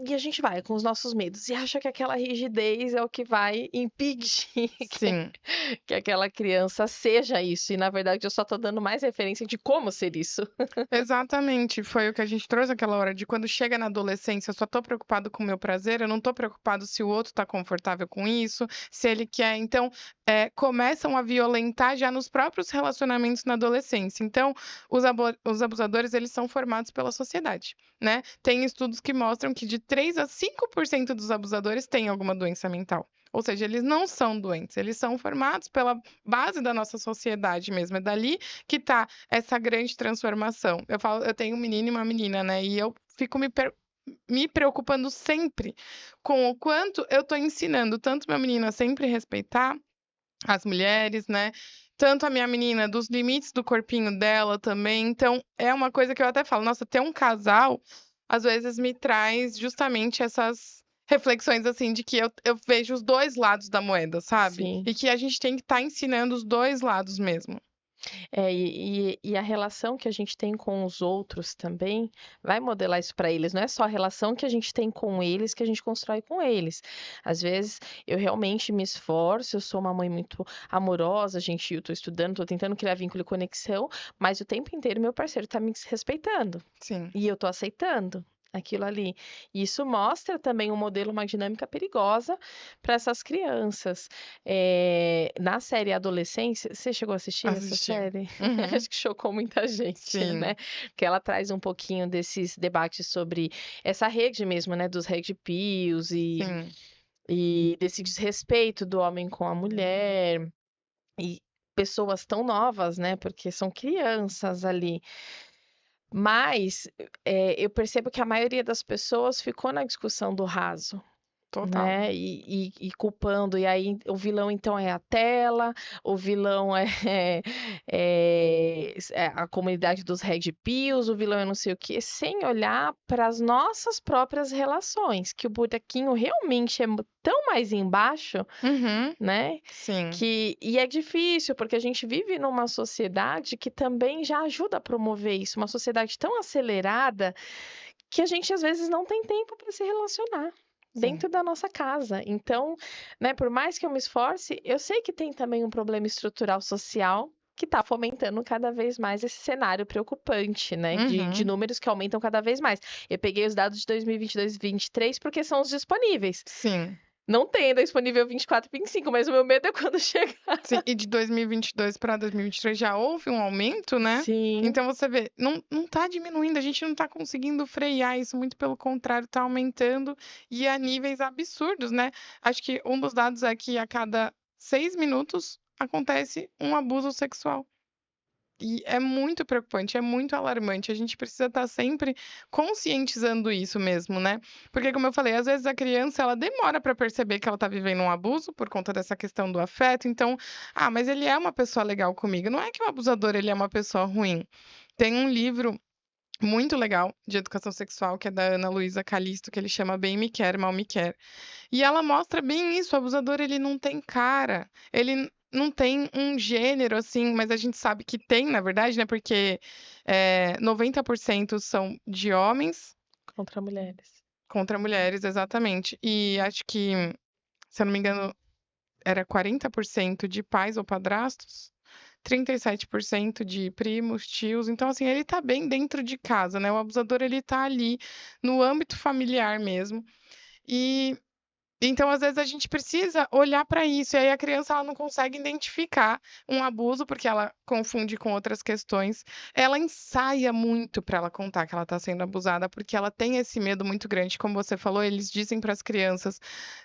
e a gente vai com os nossos medos e acha que aquela rigidez é o que vai impedir que Sim. que aquela criança seja isso, e na verdade eu só tô dando mais referência de como ser isso. Exatamente, foi o que a gente trouxe aquela hora de quando chega na adolescência, eu só tô preocupado com o meu prazer, eu não tô preocupado se o outro tá confortável com isso, se ele quer. Então, começam a violentar já nos próprios relacionamentos na adolescência. Então, os abusadores, eles são formados pela sociedade, né. Tem estudos que mostram que de 3 a 5% dos abusadores têm alguma doença mental. Ou seja, eles não são doentes, eles são formados pela base da nossa sociedade mesmo, é dali que tá essa grande transformação. Eu falo, eu tenho um menino e uma menina, né, e eu fico me preocupando sempre com o quanto eu tô ensinando tanto meu menino a sempre respeitar as mulheres, né, tanto a minha menina dos limites do corpinho dela também. Então é uma coisa que eu até falo: "Nossa, ter um casal, às vezes me traz justamente essas reflexões, assim, de que eu vejo os 2 lados da moeda, sabe, Sim. e que a gente tem que estar ensinando os 2 lados mesmo". E a relação que a gente tem com os outros também vai modelar isso para eles, não é só a relação que a gente tem com eles que a gente constrói com eles. Às vezes eu realmente me esforço, eu sou uma mãe muito amorosa, gente, eu tô estudando, tô tentando criar vínculo e conexão, mas o tempo inteiro meu parceiro tá me desrespeitando. Sim. E eu tô aceitando aquilo ali. E isso mostra também um modelo, uma dinâmica perigosa para essas crianças. Na série Adolescência, você chegou a assistir essa Assisti. série? Uhum. Acho que chocou muita gente, né, Sim, porque ela traz um pouquinho desses debates sobre essa rede mesmo, né, dos red pills sim. e desse desrespeito do homem com a mulher, e pessoas tão novas, né, porque são crianças ali. Mas, eu percebo que a maioria das pessoas ficou na discussão do raso, Total. né, e culpando, e aí o vilão então é a tela, o vilão é é a comunidade dos red pills, o vilão é não sei o quê, sem olhar para as nossas próprias relações, que o buraquinho realmente é tão mais embaixo, Uhum. né, Sim, e é difícil, porque a gente vive numa sociedade que também já ajuda a promover isso, uma sociedade tão acelerada, que a gente às vezes não tem tempo para se relacionar, sim, dentro da nossa casa. Então, né, por mais que eu me esforce, eu sei que tem também um problema estrutural social, que está fomentando cada vez mais esse cenário preocupante, né, de uhum, números que aumentam cada vez mais. Eu peguei os dados de 2022 e 2023, porque são os disponíveis. sim, Não tem ainda disponível 24 e 25, mas o meu medo é quando chegar. sim. E de 2022 para 2023 já houve um aumento, né. Sim, Então você vê, não tá diminuindo, a gente não tá conseguindo frear isso, muito pelo contrário, tá aumentando e a níveis absurdos, né. Acho que um dos dados é que a cada 6 minutos acontece um abuso sexual. E é muito preocupante, é muito alarmante. A gente precisa estar sempre conscientizando isso mesmo, né. Porque como eu falei, às vezes a criança ela demora para perceber que ela está vivendo um abuso por conta dessa questão do afeto, então: "Ah, mas ele é uma pessoa legal comigo", não é que o abusador ele é uma pessoa ruim. Tem um livro muito legal de educação sexual, que é da Ana Luísa Calisto, que ele chama Bem Me Quer, Mal Me Quer. E ela mostra bem isso, o abusador ele não tem cara, ele não tem um gênero, assim, mas a gente sabe que tem, na verdade, né, porque 90% são de homens Contra mulheres. contra mulheres, exatamente. E acho que, se eu não me engano, era 40% de pais ou padrastos, 37% de primos, tios. Então, assim, ele tá bem dentro de casa, né? O abusador, ele tá ali no âmbito familiar mesmo. E então, às vezes, a gente precisa olhar para isso, e aí a criança ela não consegue identificar um abuso, porque ela confunde com outras questões. Ela ensaia muito para ela contar que ela está sendo abusada, porque ela tem esse medo muito grande. Como você falou, eles dizem para as crianças: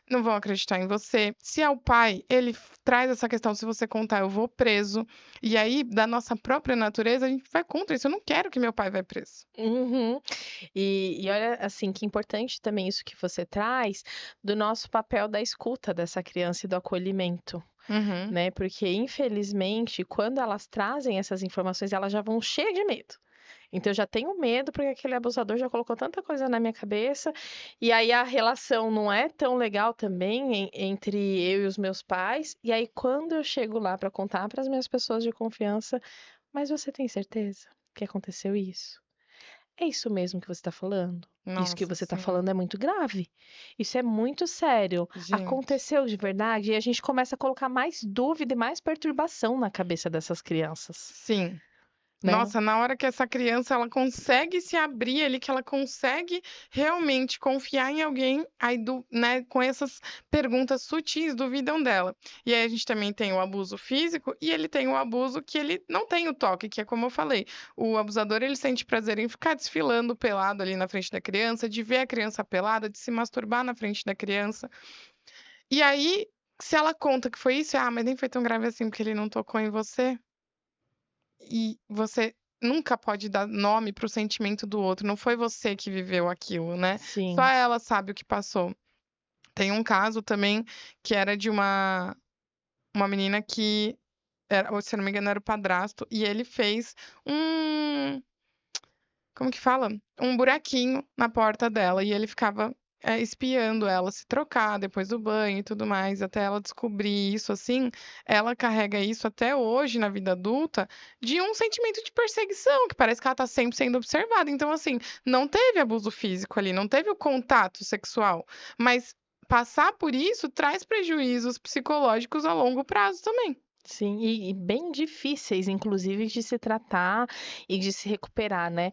não vão acreditar em você. Se é o pai, ele traz essa questão: se você contar, eu vou preso. E aí, da nossa própria natureza, a gente vai contra isso. Eu não quero que meu pai vá preso. Uhum. E olha, assim, que importante também isso que você traz do nosso papel da escuta dessa criança e do acolhimento, Uhum. né? Porque, infelizmente, quando elas trazem essas informações, elas já vão cheias de medo. Então, eu já tenho medo porque aquele abusador já colocou tanta coisa na minha cabeça, e aí a relação não é tão legal também entre eu e os meus pais. E aí, quando eu chego lá para contar para as minhas pessoas de confiança, mas você tem certeza que aconteceu isso? É isso mesmo que você está falando? Isso que Nossa, você está sim. falando é muito grave. Isso é muito sério. Gente. Aconteceu de verdade? E a gente começa a colocar mais dúvida e mais perturbação na cabeça dessas crianças, Sim. né? Nossa, na hora que essa criança ela consegue se abrir ali, que ela consegue realmente confiar em alguém, aí né, com essas perguntas sutis duvidam dela. E aí a gente também tem o abuso físico e ele tem o abuso que ele não tem o toque, que é como eu falei, o abusador ele sente prazer em ficar desfilando pelado ali na frente da criança, de ver a criança pelada, de se masturbar na frente da criança. E aí, se ela conta que foi isso, mas nem foi tão grave assim porque ele não tocou em você. E você nunca pode dar nome para o sentimento do outro, não foi você que viveu aquilo, né. Só Sim. ela sabe o que passou. Tem um caso também que era de uma menina que era ou se eu não me engano era o padrasto, e ele fez um como que fala? Um buraquinho na porta dela e ele ficava, espiando ela se trocar depois do banho e tudo mais, até ela descobrir isso, assim, ela carrega isso até hoje na vida adulta, de um sentimento de perseguição, que parece que ela tá sempre sendo observada. Então, assim, não teve abuso físico ali, não teve o contato sexual, mas passar por isso traz prejuízos psicológicos a longo prazo também. Sim, e bem difíceis, inclusive, de se tratar e de se recuperar, né?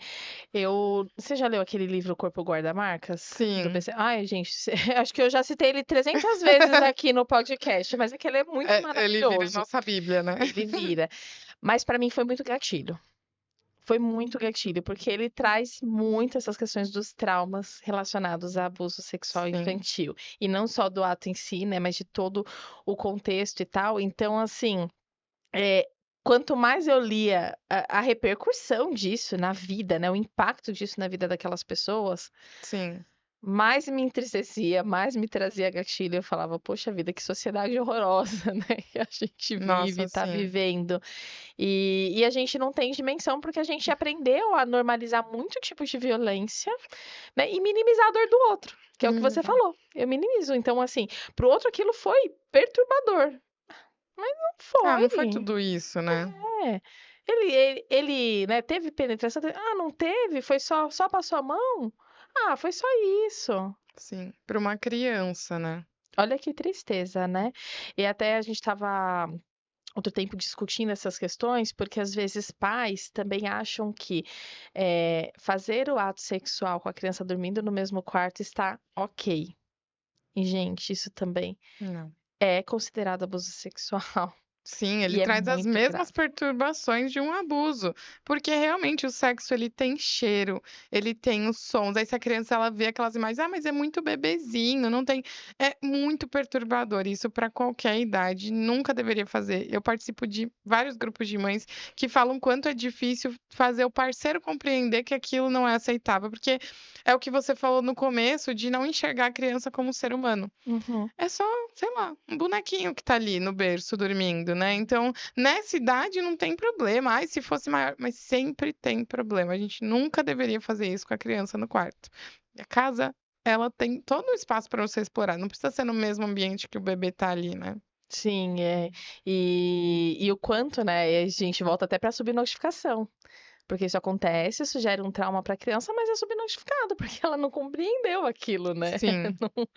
Você já leu aquele livro Corpo Guarda-Marcas? Do Sim. BC? Ai, gente, acho que eu já citei ele 300 vezes aqui no podcast, mas é que ele é muito Ele vira a maravilhoso. nossa bíblia, né. Ele vira. Mas para mim foi muito gatilho. Foi muito gatilho, porque ele traz muito essas questões dos traumas relacionados a abuso sexual Sim. infantil. E não só do ato em si, né, mas de todo o contexto e tal. Então, assim, é, quanto mais eu lia a repercussão disso na vida, né, o impacto disso na vida daquelas pessoas, Sim. mais me entristecia, mais me trazia gatilho. Eu falava, poxa vida, que sociedade horrorosa, né, que a gente vive, Nossa, tá sim. vivendo. E a gente não tem dimensão porque a gente aprendeu a normalizar muito tipo de violência, né, e minimizar a dor do outro, que é o que você Minimizar. falou. Eu minimizo. Então, assim, pro outro aquilo foi perturbador, mas não Não foi foi. tudo isso, né. É. Ele, né, teve penetração? Ah, não teve? Foi só passou a mão? Ah, foi só isso. Sim, para uma criança, né. Olha que tristeza, né? E até a gente estava outro tempo discutindo essas questões, porque às vezes pais também acham que fazer o ato sexual com a criança dormindo no mesmo quarto está ok. E, gente, isso também Não. é considerado abuso sexual Sim, ele e é traz as muito mesmas grave. perturbações de um abuso, porque realmente o sexo ele tem cheiro, ele tem os sons, aí se a criança ela vê aquelas imagens: "Ah, mas é muito bebezinho, não tem", é muito perturbador, isso para qualquer idade, nunca deveria fazer. Eu participo de vários grupos de mães que falam quanto é difícil fazer o parceiro compreender que aquilo não é aceitável, porque é o que você falou no começo de não enxergar a criança como um ser humano. Uhum. É só sei lá, um bonequinho que tá ali no berço dormindo, né. Então, nessa idade não tem problema, ai, se fosse maior, mas sempre tem problema, a gente nunca deveria fazer isso com a criança no quarto. E a casa, ela tem todo o espaço para você explorar, não precisa ser no mesmo ambiente que o bebê tá ali, né. Sim, é. E o quanto, né, e a gente volta até pra subnotificação, porque isso acontece, isso gera um trauma pra criança, mas é subnotificado, porque ela não compreendeu aquilo, né, Sim, não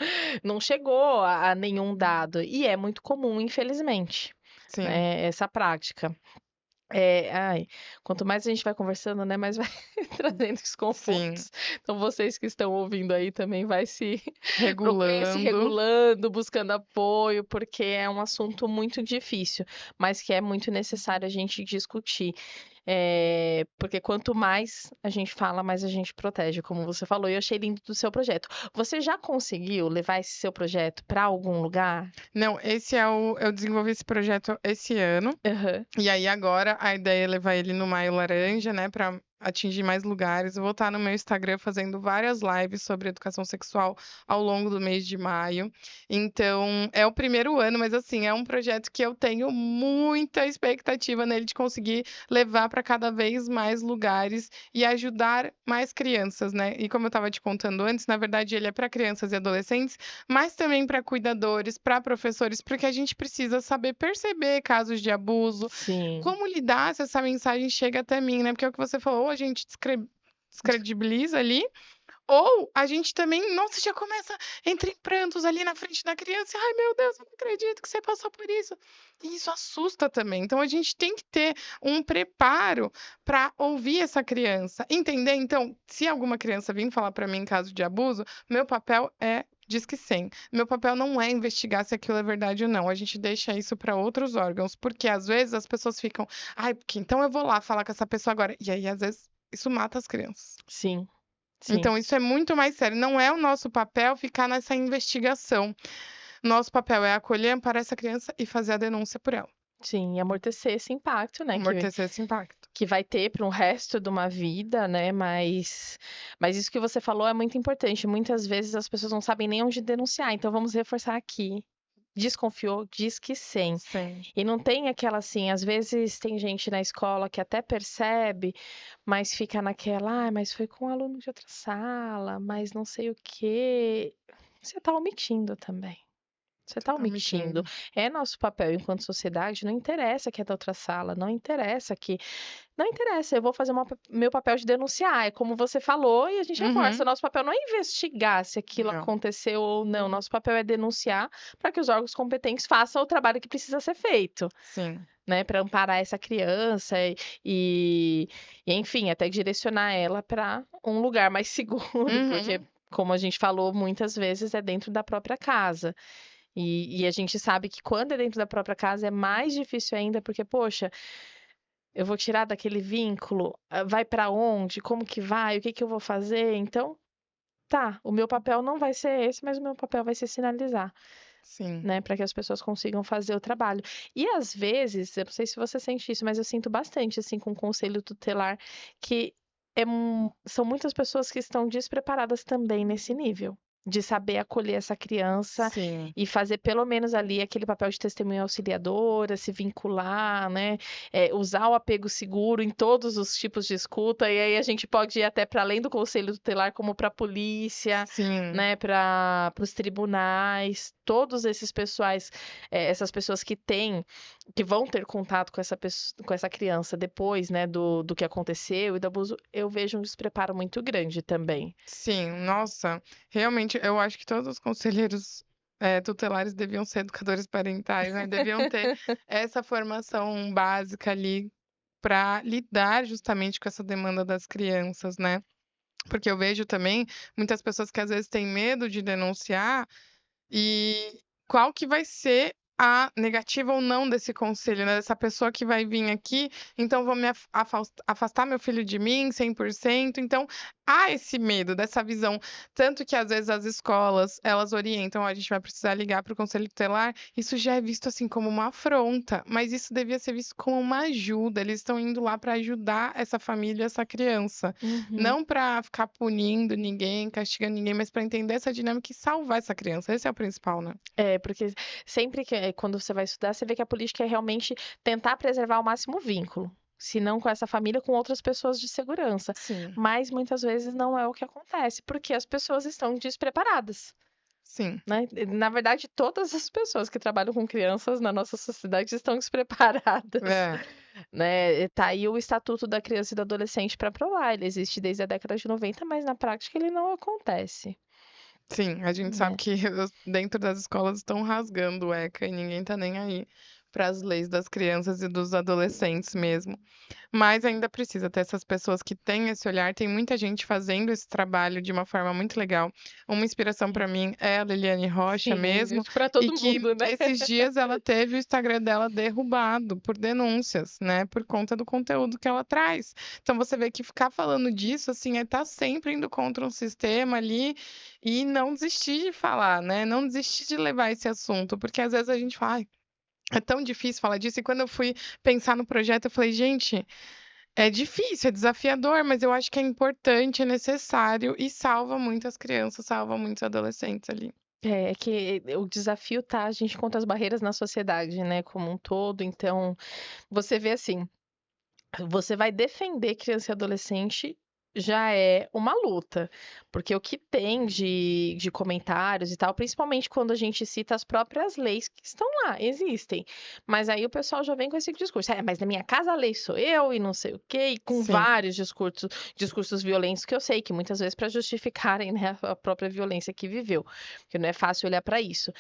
não chegou a nenhum dado, e é muito comum, infelizmente, sim, né, essa prática. Ai, quanto mais a gente vai conversando, né, mais vai trazendo sim. desconfortos. Então vocês que estão ouvindo aí também vai se se Regulando. regulando, buscando apoio, porque é um assunto muito difícil, mas que é muito necessário a gente discutir. Porque quanto mais a gente fala, mais a gente protege, como você falou, e eu achei lindo do seu projeto. Você já conseguiu levar esse seu projeto para algum lugar? Não, esse é o eu desenvolvi esse projeto esse ano. Aham. E aí agora a ideia é levar ele no Maio Laranja, né, para atingir mais lugares. Eu vou estar no meu Instagram fazendo várias lives sobre educação sexual ao longo do mês de maio. Então, é o primeiro ano, mas assim, é um projeto que eu tenho muita expectativa nele de conseguir levar para cada vez mais lugares e ajudar mais crianças, né. E como eu estava te contando antes, na verdade ele é para crianças e adolescentes, mas também para cuidadores, para professores, porque a gente precisa saber perceber casos de abuso, Sim. como lidar se essa mensagem chega até mim, né, porque é o que você falou, ou a gente descredibiliza ali, ou a gente também, nossa, já começa, entra em prantos ali na frente da criança, "Ai meu Deus, eu não acredito que você passou por isso", e isso assusta também, então a gente tem que ter um preparo para ouvir essa criança, entender então, se alguma criança vir falar para mim em caso de abuso, meu papel é Disque 100. Meu papel não é investigar se aquilo é verdade ou não, a gente deixa isso para outros órgãos, porque às vezes as pessoas ficam: "Ai, porque então eu vou lá falar com essa pessoa agora", e aí às vezes isso mata as crianças. Sim, sim. Então isso é muito mais sério, não é o nosso papel ficar nessa investigação. Nosso papel é acolher, amparar essa criança e fazer a denúncia por ela, Sim, e amortecer esse impacto, né, amortecer esse impacto. que vai ter para o resto de uma vida, né, mas isso que você falou é muito importante, muitas vezes as pessoas não sabem nem onde denunciar, então vamos reforçar aqui. Desconfiou, Disque 100. Sim, E não tem aquela assim, às vezes tem gente na escola que até percebe, mas fica naquela: "Ai, mas foi com um aluno de outra sala, mas não sei o quê". Você tá omitindo também. Você você está tá omitindo. omitindo. É nosso papel enquanto sociedade, não interessa que é da outra sala, não interessa que não interessa, eu vou fazer meu papel de denunciar, é como você falou e a gente reforça, Uhum. nosso papel não é investigar se aquilo Não. aconteceu ou não, nosso papel é denunciar para que os órgãos competentes façam o trabalho que precisa ser feito, Sim. né, para amparar essa criança e e enfim, até direcionar ela para um lugar mais seguro, porque Uhum. como a gente falou, muitas vezes é dentro da própria casa. E a gente sabe que quando é dentro da própria casa é mais difícil ainda, porque, poxa, eu vou tirar daquele vínculo, vai para onde? Como que vai? O que que eu vou fazer? Então, tá, o meu papel não vai ser esse, mas o meu papel vai ser sinalizar, Sim. né, para que as pessoas consigam fazer o trabalho. E às vezes, eu não sei se você sente isso, mas eu sinto bastante, assim, com o conselho tutelar, que são muitas pessoas que estão despreparadas também nesse nível. De saber acolher essa criança Sim. e fazer pelo menos ali aquele papel de testemunha auxiliadora, se vincular, né? Usar o apego seguro em todos os tipos de escuta, e aí a gente pode ir até para além do conselho tutelar, como para a polícia, Sim. né, para os tribunais, todos esses pessoais, essas pessoas que vão ter contato com com essa criança depois, né, do que aconteceu e do abuso, eu vejo um despreparo muito grande também. Sim, nossa, realmente eu acho que todos os conselheiros, tutelares deviam ser educadores parentais, né, deviam ter essa formação básica ali para lidar justamente com essa demanda das crianças, né. Porque eu vejo também muitas pessoas que às vezes têm medo de denunciar, e qual que vai ser a negativa ou não desse conselho, né, dessa pessoa que vai vir aqui, então vou me afastar meu filho de mim 100%, então há esse medo dessa visão, tanto que às vezes as escolas, elas orientam: "Ó, a gente vai precisar ligar para o conselho tutelar", isso já é visto, assim, como uma afronta, mas isso devia ser visto como uma ajuda, eles estão indo lá para ajudar essa família, essa criança, Uhum. não para ficar punindo ninguém, castigando ninguém, mas para entender essa dinâmica e salvar essa criança, esse é o principal, né. É, porque sempre que quando você vai estudar, você vê que a política é realmente tentar preservar ao máximo o vínculo, se não com essa família, com outras pessoas de segurança. Sim, Mas muitas vezes não é o que acontece, porque as pessoas estão despreparadas, sim. né. Na verdade, todas as pessoas que trabalham com crianças na nossa sociedade estão despreparadas, É. né. Tá aí o Estatuto da Criança e do Adolescente para provar, ele existe desde a década de 90, mas na prática ele não acontece, Sim, a gente sabe né. que os dentro das escolas estão rasgando o ECA e ninguém tá nem aí para as leis das crianças e dos adolescentes mesmo. Mas ainda precisa ter essas pessoas que têm esse olhar, tem muita gente fazendo esse trabalho de uma forma muito legal. Uma inspiração para mim é a Liliane Rocha Sim, mesmo, acho que pra e todo que mundo, né. esses dias ela teve o Instagram dela derrubado por denúncias, né, por conta do conteúdo que ela traz. Então você vê que ficar falando disso, assim, é estar sempre indo contra um sistema ali e não desistir de falar, né, não desistir de levar esse assunto, porque às vezes a gente fala: "Ai, é tão difícil falar disso", e quando eu fui pensar no projeto eu falei: "Gente, é difícil, é desafiador, mas eu acho que é importante, é necessário e salva muitas crianças, salva muitos adolescentes ali". É que o desafio tá a gente contra as barreiras na sociedade, né, como um todo, então, você vê assim, você vai defender criança e adolescente, já é uma luta, porque o que tem de comentários e tal, principalmente quando a gente cita as próprias leis que estão lá, existem, mas aí o pessoal já vem com esse discurso: "É, mas na minha casa a lei sou eu e não sei o quê", e com Sim, vários discursos violentos que eu sei que muitas vezes para justificarem, né, a própria violência que viveu, porque não é fácil olhar para isso.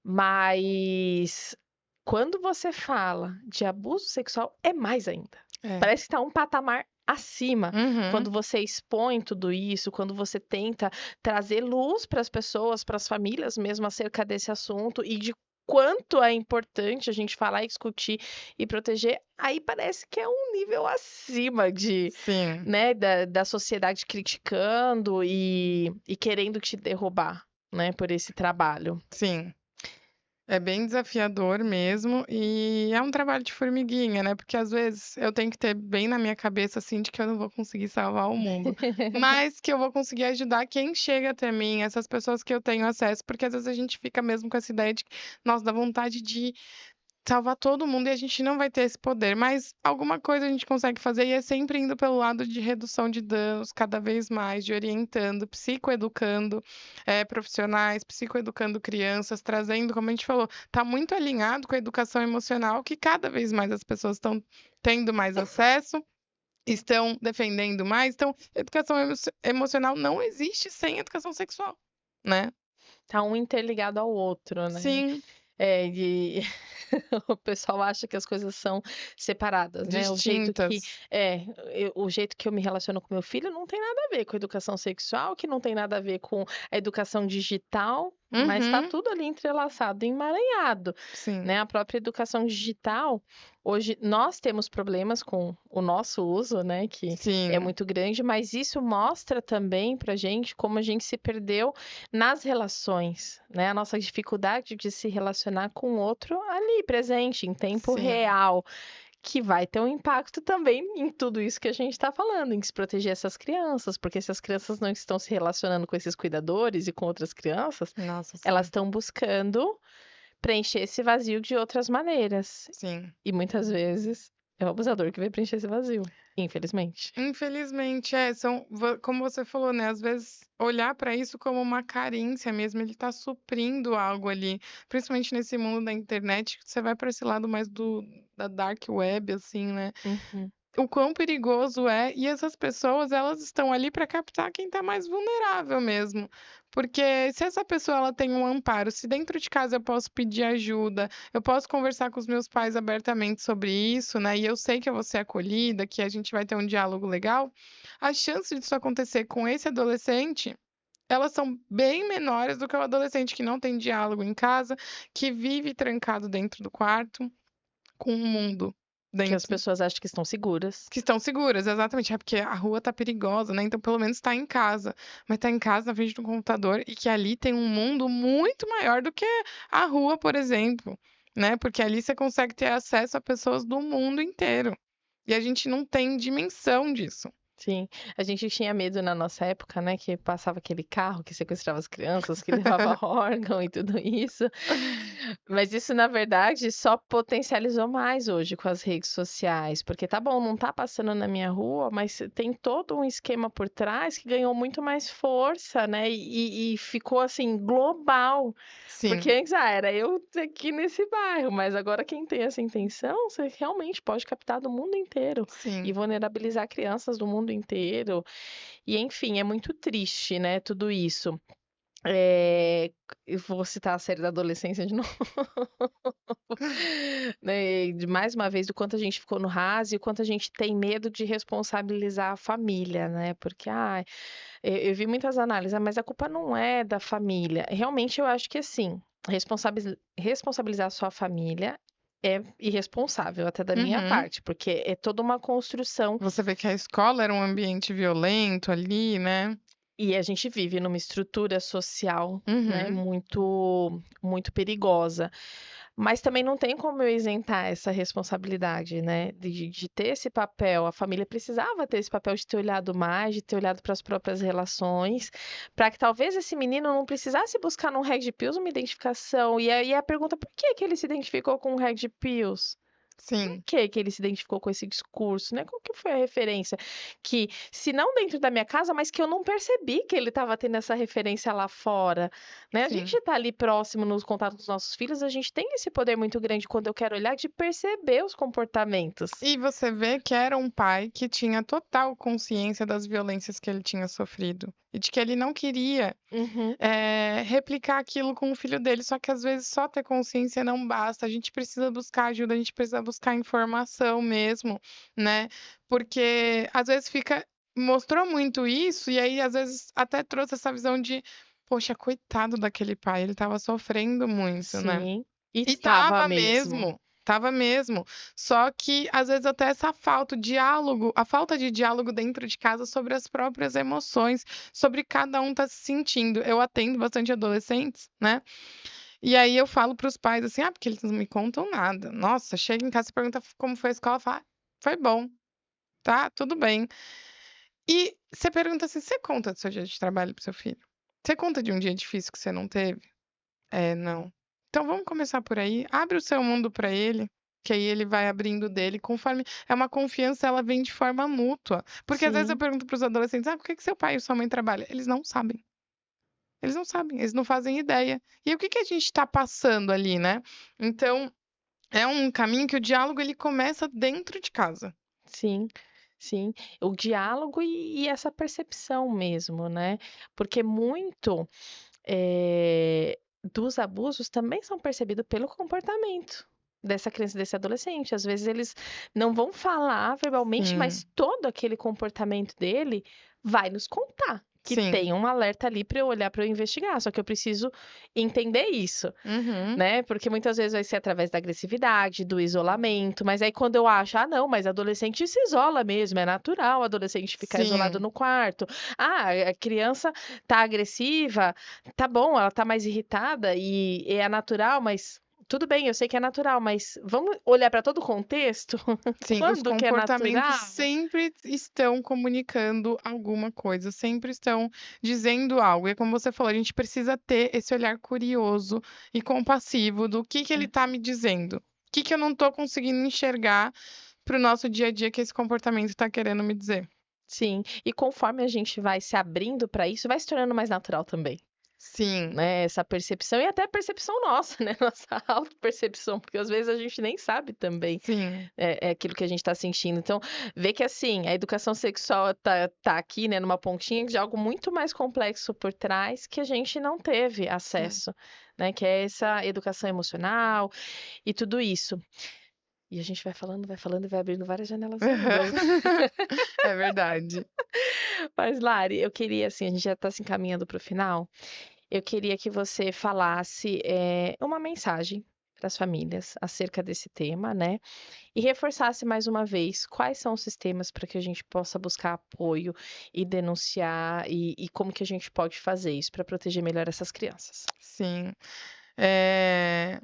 Mas quando você fala de abuso sexual, é mais ainda. é. Parece que tá um patamar acima. Quando Uhum. você expõe tudo isso, quando você tenta trazer luz para as pessoas, para as famílias mesmo acerca desse assunto e de quanto é importante a gente falar e discutir e proteger, aí parece que é um nível acima de, Sim, né, da sociedade criticando e querendo te derrubar, né, por esse trabalho. sim. É bem desafiador mesmo e é um trabalho de formiguinha, né, porque às vezes eu tenho que ter bem na minha cabeça, assim, de que eu não vou conseguir salvar o mundo, mas que eu vou conseguir ajudar quem chega até mim, essas pessoas que eu tenho acesso, porque às vezes a gente fica mesmo com essa ideia de que, nossa, dá vontade de salvar todo mundo e a gente não vai ter esse poder, mas alguma coisa a gente consegue fazer e é sempre indo pelo lado de redução de danos, cada vez mais, de orientando, psicoeducando, profissionais, psicoeducando crianças, trazendo, como a gente falou, está muito alinhado com a educação emocional, que cada vez mais as pessoas estão tendo mais acesso, estão defendendo mais. Então, educação emocional não existe sem educação sexual, né? Tá um interligado ao outro, né. Sim, É, e o pessoal acha que as coisas são separadas, né. O jeito que distintas. o jeito que eu me relaciono com meu filho não tem nada a ver com educação sexual, que não tem nada a ver com a educação digital, mas está Uhum, tudo ali entrelaçado, emaranhado, sim. né. A própria educação digital, hoje nós temos problemas com o nosso uso, né, que é Sim, muito grande, mas isso mostra também pra gente como a gente se perdeu nas relações, né, a nossa dificuldade de se relacionar com o outro ali presente, em tempo sim, real, que vai ter um impacto também em tudo isso que a gente está falando, em se proteger essas crianças, porque se as crianças não estão se relacionando com esses cuidadores e com outras crianças, nossa, elas sim, estão buscando preencher esse vazio de outras maneiras. sim. E muitas vezes é o abusador que vai preencher esse vazio, infelizmente. Infelizmente, são como você falou, né, às vezes olhar para isso como uma carência mesmo, ele tá suprindo algo ali, principalmente nesse mundo da internet, que você vai para esse lado mais do da dark web, assim, né. Uhum. O quão perigoso é, e essas pessoas elas estão ali para captar quem está mais vulnerável mesmo. Porque se essa pessoa ela tem um amparo, se dentro de casa eu posso pedir ajuda, eu posso conversar com os meus pais abertamente sobre isso, né, e eu sei que eu vou ser acolhida, que a gente vai ter um diálogo legal, as chances disso acontecer com esse adolescente, elas são bem menores do que o adolescente que não tem diálogo em casa, que vive trancado dentro do quarto com o mundo. Que as dentro pessoas acham que estão seguras. que estão seguras, exatamente. É porque a rua tá perigosa, né, então pelo menos tá em casa. Mas tá em casa na frente do computador e que ali tem um mundo muito maior do que a rua, por exemplo, né, porque ali você consegue ter acesso a pessoas do mundo inteiro. E a gente não tem dimensão disso. Sim, a gente tinha medo na nossa época, né, que passava aquele carro que sequestrava as crianças, que levava órgão e tudo isso. Mas isso, na verdade, só potencializou mais hoje com as redes sociais, porque tá bom, não tá passando na minha rua, mas tem todo um esquema por trás que ganhou muito mais força, né, e ficou assim global. Porque Sim, antes, era eu aqui nesse bairro, mas agora quem tem essa intenção, você realmente pode captar do mundo inteiro e sim. vulnerabilizar crianças do mundo inteiro. E enfim, é muito triste, né, tudo isso. Eu vou citar a série da adolescência de novo, né, de mais uma vez, do quanto a gente ficou no raso e o quanto a gente tem medo de responsabilizar a família, né, porque, eu vi muitas análises: "Ah, mas a culpa não é da família". Realmente eu acho que assim, responsabilizar a sua família é irresponsável, até da minha Uhum. parte, porque é toda uma construção Você vê que a escola era um ambiente violento ali, né. e a gente vive numa estrutura social, né, Uhum. muito perigosa. Mas também não tem como eu isentar essa responsabilidade, né, de ter esse papel. A família precisava ter esse papel de ter olhado mais, de ter olhado para as próprias relações, para que talvez esse menino não precisasse buscar no Red Pills uma identificação. E aí a pergunta: por que que ele se identificou com o Red Pills? Sim, Que ele se identificou com esse discurso, né, qual que foi a referência? Que, se não dentro da minha casa, mas que eu não percebi que ele estava tendo essa referência lá fora, né. A gente sim. está ali próximo nos contatos dos nossos filhos, a gente tem esse poder muito grande quando eu quero olhar, de perceber os comportamentos. E você vê que era um pai que tinha total consciência das violências que ele tinha sofrido, e de que ele não queria, Uhum. replicar aquilo com o filho dele, só que às vezes só ter consciência não basta, a gente precisa buscar ajuda, a gente precisa buscar informação mesmo, né, porque às vezes mostrou muito isso, e aí às vezes até trouxe essa visão de: "Poxa, coitado daquele pai, ele estava sofrendo muito, né". Sim, e E estava mesmo. estava mesmo. Só que, às vezes, até essa falta, o diálogo a falta de diálogo dentro de casa sobre as próprias emoções, sobre cada um tá se sentindo. Eu atendo bastante adolescentes, né, e aí eu falo para os pais, assim: "Ah, porque eles não me contam nada". Nossa, chega em casa e pergunta como foi a escola, fala: "Ah, foi bom, tá, tudo bem". E você pergunta assim: "Você conta do seu dia de trabalho para seu filho? Você conta de um dia difícil que você não teve?". É, não. Então vamos começar por aí, abre o seu mundo para ele, que aí ele vai abrindo o dele conforme é uma confiança, ela vem de forma mútua. Porque às vezes eu Sim, pergunto para os adolescentes: "Ah, por que que seu pai e sua mãe trabalham?". Eles não sabem, eles não fazem ideia. E o que que a gente está passando ali, né. Então, é um caminho que o diálogo ele começa dentro de casa. sim, sim. O diálogo e essa percepção mesmo, né, porque muito dos abusos também são percebidos pelo comportamento dessa criança, desse adolescente. Às vezes eles não vão falar verbalmente, Sim, mas todo aquele comportamento dele vai nos contar que sim. tem um alerta ali para eu olhar, para eu investigar. Só que eu preciso entender isso, Uhum. né? Porque muitas vezes vai ser através da agressividade, do isolamento, mas aí quando eu acho, não, mas adolescente se isola mesmo, é natural o adolescente ficar isolado Sim. no quarto. A criança tá agressiva, tá bom, ela tá mais irritada e é natural, mas tudo bem, eu sei que é natural, mas vamos olhar para todo o contexto? Sim, os Quando que é comportamentos natural? sempre estão comunicando alguma coisa, sempre estão dizendo algo. E é como você falou, a gente precisa ter esse olhar curioso e compassivo do que ele É, está me dizendo. O que eu não estou conseguindo enxergar para o nosso dia a dia que esse comportamento está querendo me dizer. sim, e conforme a gente vai se abrindo para isso, vai se tornando mais natural também. Sim, Né, essa percepção e até a percepção nossa, né, nossa autopercepção, porque às vezes a gente nem sabe também, sim, aquilo que a gente está sentindo. Então, ver que assim, a educação sexual tá aqui, né, numa pontinha de algo muito mais complexo por trás que a gente não teve sim. acesso, né, que é essa educação emocional e tudo isso. E a gente vai falando e vai abrindo várias janelas ao Aham. mesmo. É verdade. Mas Lari, eu queria assim, a gente já está se encaminhando para o final. Eu queria que você falasse, uma mensagem para as famílias acerca desse tema, né? E reforçasse mais uma vez quais são os sistemas para que a gente possa buscar apoio e denunciar e como que a gente pode fazer isso para proteger melhor essas crianças. Sim. Eh,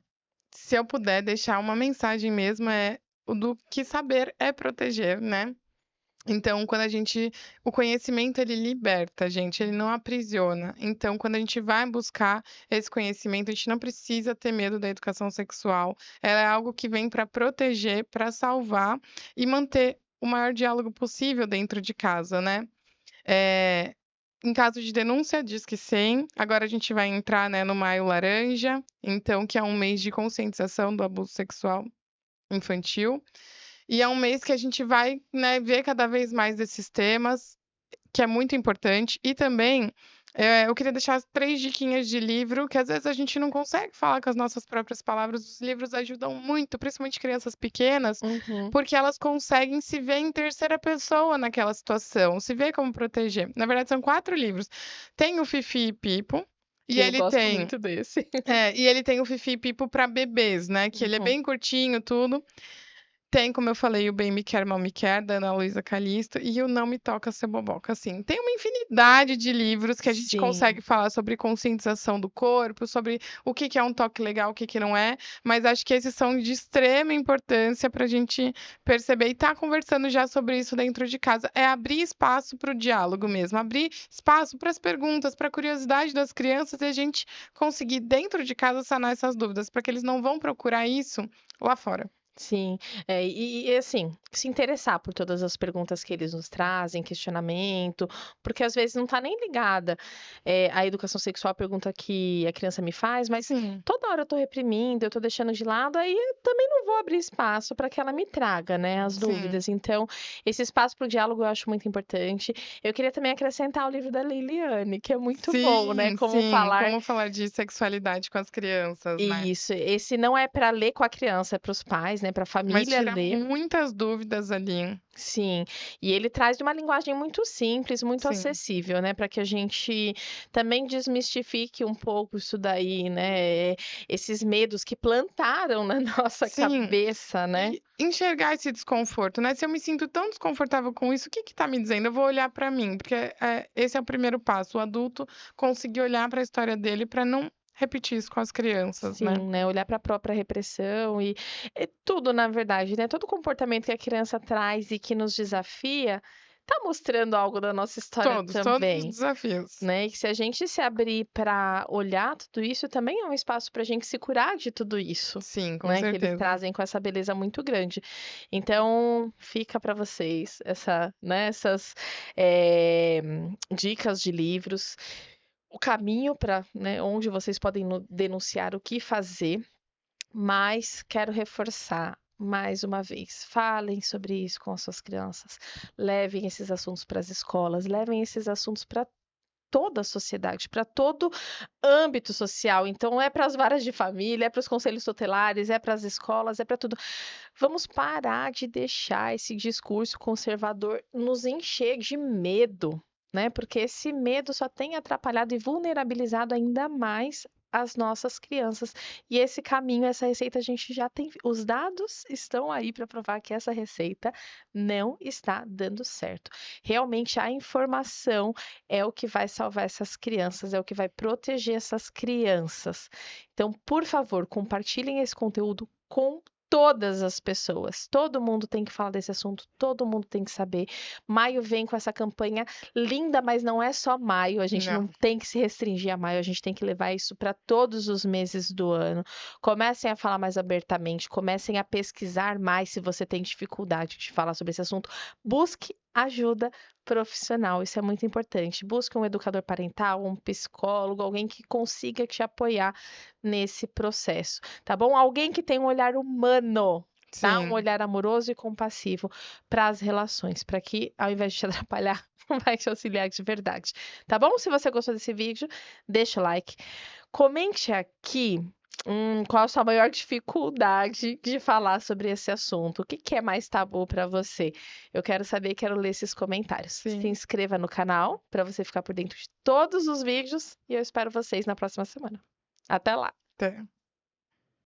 Se eu puder deixar uma mensagem mesmo, é o do que saber é proteger, né. Então, o conhecimento ele liberta a gente, ele não aprisiona. Então, quando a gente vai buscar esse conhecimento, a gente não precisa ter medo da educação sexual. Ela é algo que vem para proteger, para salvar e manter o maior diálogo possível dentro de casa, né. Eh, Em caso de denúncia, Disque 100. Agora a gente vai entrar, né, no Maio Laranja, então, que é um mês de conscientização do abuso sexual infantil. E é um mês que a gente vai, né, ver cada vez mais desses temas, que é muito importante. E também, eu queria deixar 3 diquinhas de livro, que às vezes a gente não consegue falar com as nossas próprias palavras. Os livros ajudam muito, principalmente crianças pequenas, Uhum. porque elas conseguem se ver em terceira pessoa naquela situação, se ver como proteger. Na verdade, são 4 livros. Tem o Fifi e Pipo, e Eu ele gosto tem muito desse. e ele tem o Fifi e Pipo para bebês, né, que ele é Uhum. bem curtinho, tudo. Tem, como eu falei, o Bem Me Quer, Mal Me Quer, da Ana Luísa Calisto, e o Não Me Toca, Seu Boboca, assim. Tem uma infinidade de livros que a gente Sim. consegue falar sobre conscientização do corpo, sobre o que que é um toque legal, o que que não é, mas acho que esses são de extrema importância para a gente perceber e estar conversando já sobre isso dentro de casa. É abrir espaço para o diálogo mesmo, abrir espaço para as perguntas, para a curiosidade das crianças e a gente conseguir, dentro de casa, sanar essas dúvidas, para que eles não vão procurar isso lá fora. Sim, assim, se interessar por todas as perguntas que eles nos trazem, questionamento, porque às vezes não está nem ligada, à educação sexual, a pergunta que a criança me faz, mas Sim, toda hora eu estou reprimindo, eu estou deixando de lado, aí eu também não vou abrir espaço para que ela me traga, né, as sim. dúvidas. Então, esse espaço para o diálogo eu acho muito importante. Eu queria também acrescentar o livro da Liliane, que é muito bom, né, Sim, como sim, falar. como falar de sexualidade com as crianças, né. Isso, esse não é para ler com a criança, é para os pais, né, para a Mas família tira ler. muitas dúvidas ali. Sim, e ele traz de uma linguagem muito simples, muito Sim, acessível, né, para que a gente também desmistifique um pouco isso daí, né, esses medos que plantaram na nossa sim. cabeça, né. E enxergar esse desconforto, né, se eu me sinto tão desconfortável com isso, o que que tá me dizendo? Eu vou olhar pra mim, porque, esse é o primeiro passo, o adulto conseguir olhar pra história dele pra não repetir isso com as crianças, Sim, né. né, olhar para a própria repressão e tudo na verdade, né, todo comportamento que a criança traz e que nos desafia, tá mostrando algo da nossa história Todos os também. desafios. Né, e que se a gente se abrir para olhar tudo isso, também é um espaço para a gente se curar de tudo isso, Sim, com né, que eles certeza. trazem com essa beleza muito grande. Então, fica para vocês essas, dicas de livros, o caminho para, né, onde vocês podem denunciar o que fazer, mas quero reforçar mais uma vez, falem sobre isso com as suas crianças, levem esses assuntos para as escolas, levem esses assuntos para toda a sociedade, para todo âmbito social. Então, é para as varas de família, é para os conselhos tutelares, é para as escolas, é para tudo. Vamos parar de deixar esse discurso conservador nos encher de medo, né? Porque esse medo só tem atrapalhado e vulnerabilizado ainda mais as nossas crianças. E esse caminho, essa receita, a gente já tem. Os dados estão aí para provar que essa receita não está dando certo. Realmente, a informação é o que vai salvar essas crianças, é o que vai proteger essas crianças. Então, por favor, compartilhem esse conteúdo com todas as pessoas. Todo mundo tem que falar desse assunto, todo mundo tem que saber. Maio vem com essa campanha linda, mas não é só maio, a gente não Não. tem que se restringir a maio, a gente tem que levar isso para todos os meses do ano. Comecem a falar mais abertamente, comecem a pesquisar mais se você tem dificuldade de falar sobre esse assunto. Busque ajuda profissional, isso é muito importante. Busque um educador parental, um psicólogo, alguém que consiga te apoiar nesse processo, tá bom? Alguém que tenha um olhar humano, tá? Um Sim. olhar amoroso e compassivo para as relações, para que ao invés de te atrapalhar, vai te auxiliar de verdade, tá bom? Se você gostou desse vídeo, deixa o like, comente aqui, qual a sua maior dificuldade de falar sobre esse assunto? O que que é mais tabu para você? Eu quero saber, quero ler esses comentários. Se Sim. inscreva no canal para você ficar por dentro de todos os vídeos e eu espero vocês na próxima semana. Até lá! Até.